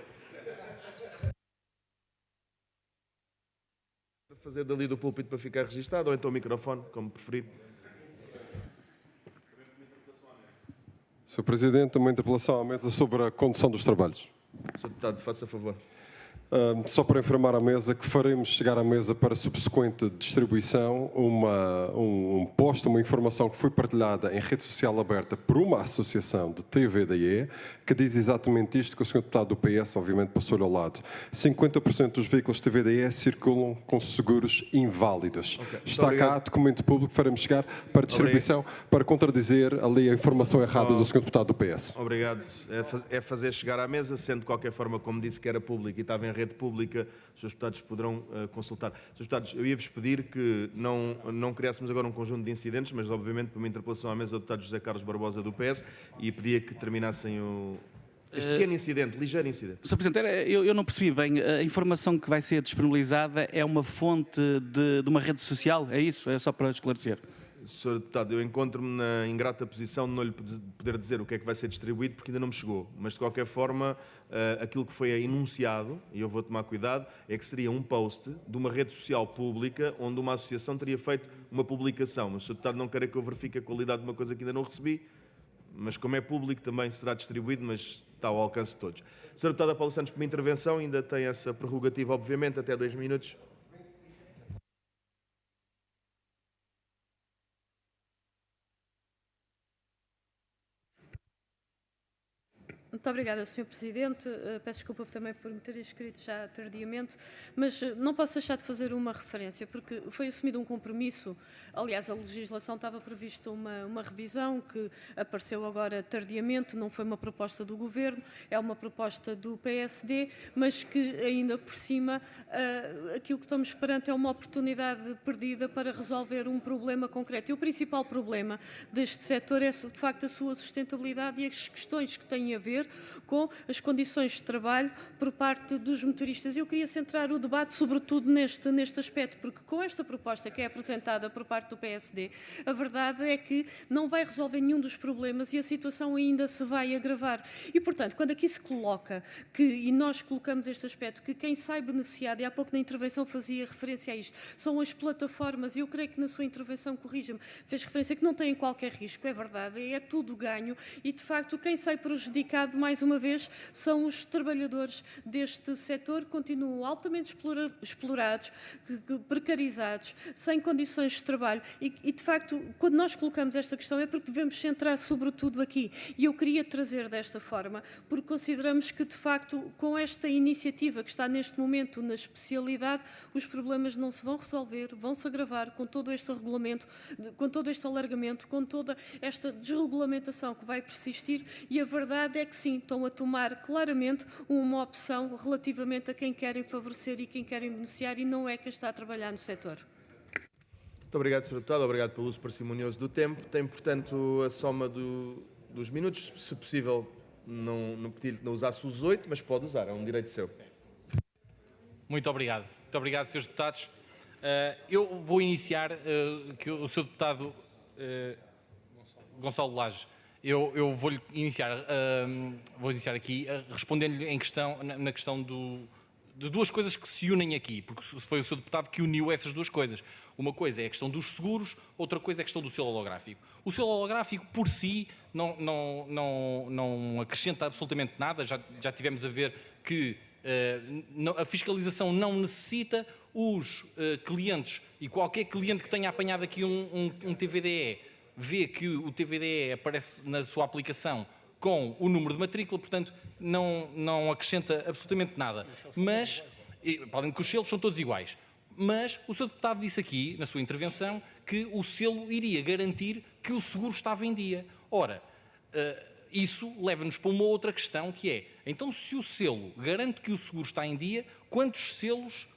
Fazer dali do púlpito para ficar registado, ou então o microfone, como preferir. Sr. Presidente, uma interpelação à mesa sobre a condução dos trabalhos. Sr. Deputado, faça favor. Só para informar a mesa que faremos chegar à mesa para subsequente distribuição um post, uma informação que foi partilhada em rede social aberta por uma associação de TVDE, que diz exatamente isto que o Sr. Deputado do PS, obviamente, passou-lhe ao lado. 50% dos veículos TVDE circulam com seguros inválidos. Está cá, documento público, faremos chegar para distribuição, para contradizer ali a informação errada do Sr. Deputado do PS. Obrigado. É fazer chegar à mesa, sendo de qualquer forma, como disse que era público e estava em rede pública, os seus deputados poderão consultar. Senhores deputados, eu ia-vos pedir que não criássemos agora um conjunto de incidentes, mas obviamente por uma interpelação à mesa do deputado José Carlos Barbosa do PS, e pedia que terminassem este pequeno incidente, ligeiro incidente. Sr. Presidente, eu não percebi bem. A informação que vai ser disponibilizada é uma fonte de uma rede social? É isso? É só para esclarecer. Sr. Deputado, eu encontro-me na ingrata posição de não lhe poder dizer o que é que vai ser distribuído porque ainda não me chegou. Mas, de qualquer forma, aquilo que foi enunciado, e eu vou tomar cuidado, é que seria um post de uma rede social pública onde uma associação teria feito uma publicação. Mas o Sr. Deputado não quer que eu verifique a qualidade de uma coisa que ainda não recebi, mas como é público também será distribuído, mas está ao alcance de todos. Sr. Deputado Paula Santos, por uma intervenção, ainda tem essa prerrogativa, obviamente, até 2 minutos. Muito obrigada, Sr. Presidente. Peço desculpa também por me ter escrito já tardiamente, mas não posso deixar de fazer uma referência, porque foi assumido um compromisso. Aliás, a legislação estava prevista uma revisão que apareceu agora tardiamente, não foi uma proposta do Governo, é uma proposta do PSD, mas que ainda por cima aquilo que estamos perante é uma oportunidade perdida para resolver um problema concreto. E o principal problema deste setor é, de facto, a sua sustentabilidade e as questões que têm a ver com as condições de trabalho por parte dos motoristas. Eu queria centrar o debate sobretudo neste aspecto, porque com esta proposta que é apresentada por parte do PSD, a verdade é que não vai resolver nenhum dos problemas e a situação ainda se vai agravar. E, portanto, quando aqui se coloca e nós colocamos este aspecto, que quem sai beneficiado, e há pouco na intervenção fazia referência a isto, são as plataformas, e eu creio que na sua intervenção, corrija-me, fez referência que não têm qualquer risco, é verdade, é tudo ganho, e de facto quem sai prejudicado mais uma vez são os trabalhadores deste setor, continuam altamente explorados, precarizados, sem condições de trabalho e de facto quando nós colocamos esta questão é porque devemos centrar sobretudo aqui e eu queria trazer desta forma porque consideramos que de facto com esta iniciativa que está neste momento na especialidade os problemas não se vão resolver, vão se agravar com todo este regulamento, com todo este alargamento, com toda esta desregulamentação que vai persistir e a verdade é que sim, estão a tomar claramente uma opção relativamente a quem querem favorecer e quem querem beneficiar e não é quem está a trabalhar no setor. Muito obrigado, Sr. Deputado. Obrigado pelo uso parcimonioso do tempo. Tem, portanto, a soma dos minutos. Se possível, não pedir que não usasse os 8, mas pode usar, é um direito seu. Muito obrigado. Muito obrigado, Srs. Deputados. Eu vou iniciar que o Sr. Deputado Gonçalo Laje, eu vou iniciar aqui respondendo-lhe na questão de duas coisas que se unem aqui, porque foi o Sr. Deputado que uniu essas duas coisas. Uma coisa é a questão dos seguros, outra coisa é a questão do selo holográfico. O selo holográfico, por si, não acrescenta absolutamente nada. Já tivemos a ver que a fiscalização não necessita, os clientes e qualquer cliente que tenha apanhado aqui um TVDE vê que o TVDE aparece na sua aplicação com o número de matrícula, portanto, não acrescenta absolutamente nada. Mas, podem que os selos são todos iguais. Mas o Sr. Deputado disse aqui, na sua intervenção, que o selo iria garantir que o seguro estava em dia. Ora, isso leva-nos para uma outra questão, que é, então, se o selo garante que o seguro está em dia, quantos selos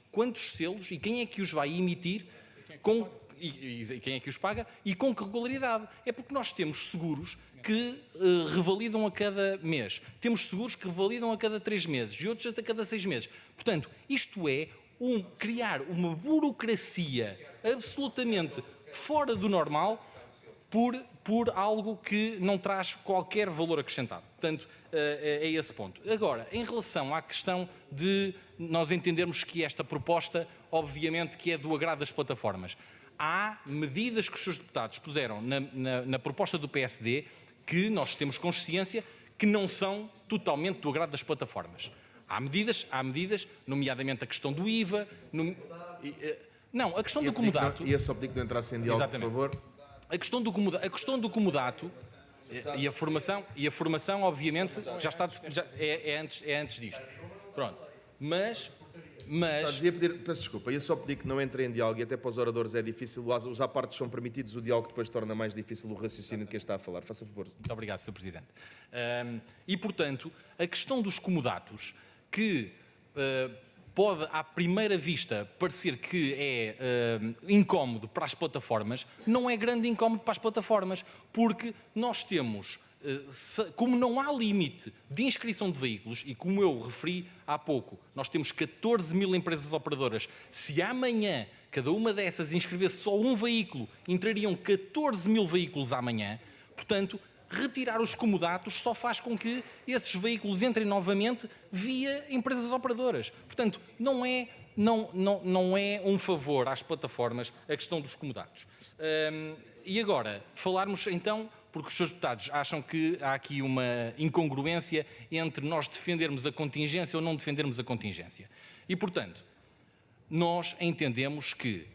e quem é que os vai emitir e quem é que os paga e com que regularidade? É porque nós temos seguros que revalidam a cada mês. Temos seguros que revalidam a cada 3 meses e outros a cada 6 meses. Portanto, isto é criar uma burocracia absolutamente fora do normal por algo que não traz qualquer valor acrescentado. Portanto, é esse ponto. Agora, em relação à questão de nós entendermos que esta proposta, obviamente, que é do agrado das plataformas. Há medidas que os seus deputados puseram na proposta do PSD que nós temos consciência que não são totalmente do agrado das plataformas. há medidas, nomeadamente a questão do IVA, não, a questão do comodato... E só pedi que não entrasse em diálogo, por favor. A questão do comodato e a formação, obviamente, já está, é antes disto. Pronto. Mas Peço desculpa, ia só pedir que não entre em diálogo, e até para os oradores é difícil, os à partes são permitidos, o diálogo depois torna mais difícil o raciocínio de quem está a falar. Faça favor. Muito obrigado, Sr. Presidente. E, portanto, a questão dos comodatos, que pode, à primeira vista, parecer que é incómodo para as plataformas, não é grande incómodo para as plataformas, porque nós temos... como não há limite de inscrição de veículos, e como eu referi há pouco, nós temos 14 mil empresas operadoras, se amanhã cada uma dessas inscrevesse só um veículo, entrariam 14 mil veículos amanhã, portanto, retirar os comodatos só faz com que esses veículos entrem novamente via empresas operadoras. Portanto, não é um favor às plataformas a questão dos comodatos. E agora, falarmos então... porque os seus deputados acham que há aqui uma incongruência entre nós defendermos a contingência ou não defendermos a contingência. E, portanto, nós entendemos que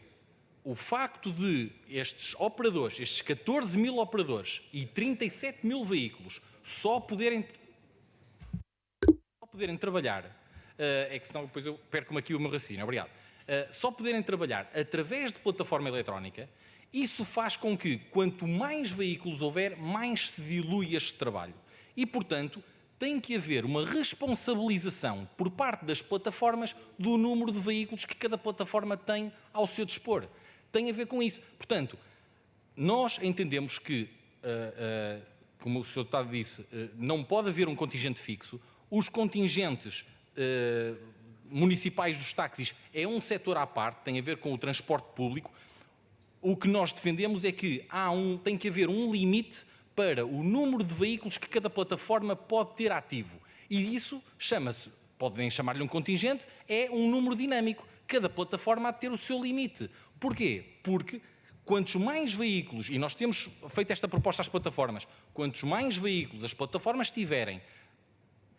o facto de estes operadores, estes 14 mil operadores e 37 mil veículos só poderem trabalhar, é que senão depois eu perco-me aqui o meu raciocínio, obrigado, só poderem trabalhar através de plataforma eletrónica. Isso faz com que, quanto mais veículos houver, mais se dilui este trabalho. E, portanto, tem que haver uma responsabilização por parte das plataformas do número de veículos que cada plataforma tem ao seu dispor. Tem a ver com isso. Portanto, nós entendemos que, como o Sr. Deputado disse, não pode haver um contingente fixo. Os contingentes municipais dos táxis é um setor à parte, tem a ver com o transporte público. O que nós defendemos é que tem que haver um limite para o número de veículos que cada plataforma pode ter ativo. E isso podem chamar-lhe um contingente, é um número dinâmico. Cada plataforma há de ter o seu limite. Porquê? Porque quantos mais veículos, e nós temos feito esta proposta às plataformas, quantos mais veículos as plataformas tiverem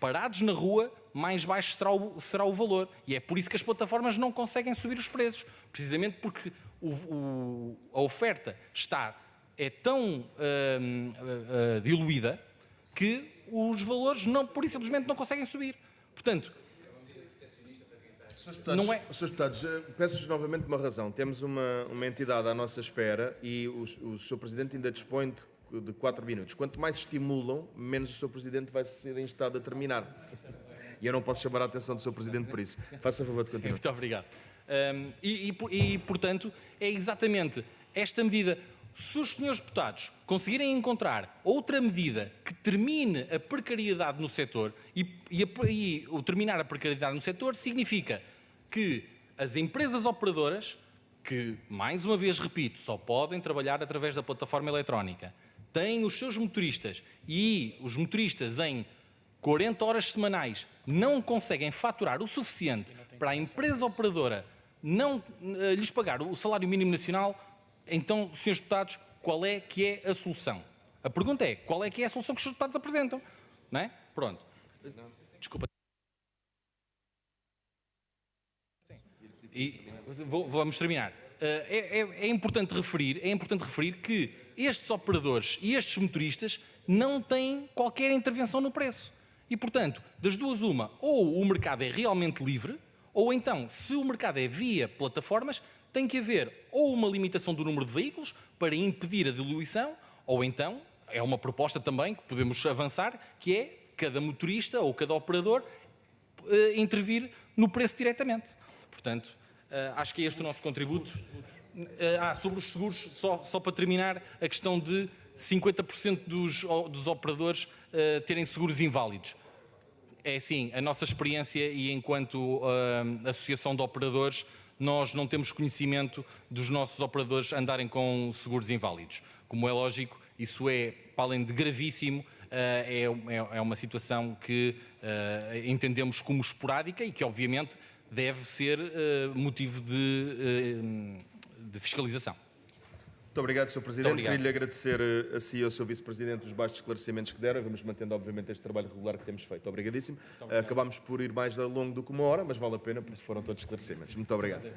parados na rua, mais baixo será o valor. E é por isso que as plataformas não conseguem subir os preços. Precisamente porque a oferta é tão diluída que os valores pura e simplesmente não conseguem subir. Portanto, Srs. Deputados, peço-vos novamente uma razão. Temos uma entidade à nossa espera e o Sr. Presidente ainda dispõe de 4 minutos. Quanto mais estimulam, menos o Sr. Presidente vai ser instado a terminar. E eu não posso chamar a atenção do Sr. Presidente por isso. Faça a favor de continuar. Muito obrigado. Portanto, é exatamente esta medida. Se os senhores deputados conseguirem encontrar outra medida que termine a precariedade no setor, e o terminar a precariedade no setor significa que as empresas operadoras, que, mais uma vez repito, só podem trabalhar através da plataforma eletrónica, têm os seus motoristas e os motoristas em 40 horas semanais não conseguem faturar o suficiente para a empresa operadora não lhes pagar o salário mínimo nacional, então, senhores deputados, qual é que é a solução? A pergunta é, qual é que é a solução que os senhores deputados apresentam? Não é? Pronto. Desculpa. E vamos terminar. É importante referir que estes operadores e estes motoristas não têm qualquer intervenção no preço. E, portanto, das duas uma, ou o mercado é realmente livre, ou então, se o mercado é via plataformas, tem que haver ou uma limitação do número de veículos para impedir a diluição, ou então, é uma proposta também que podemos avançar, que é cada motorista ou cada operador intervir no preço diretamente. Portanto, acho que é este o nosso contributo. Sobre os seguros, só para terminar, a questão de 50% dos operadores terem seguros inválidos. É assim, a nossa experiência e enquanto associação de operadores, nós não temos conhecimento dos nossos operadores andarem com seguros inválidos. Como é lógico, isso é, para além de gravíssimo, é uma situação que entendemos como esporádica e que, obviamente, deve ser motivo de fiscalização. Muito obrigado, Sr. Presidente. Muito obrigado. Queria-lhe agradecer a si e ao Sr. Vice-Presidente os bastos esclarecimentos que deram. Vamos mantendo, obviamente, este trabalho regular que temos feito. Obrigadíssimo. Acabámos por ir mais longo do que uma hora, mas vale a pena, porque foram todos esclarecimentos. Muito obrigado.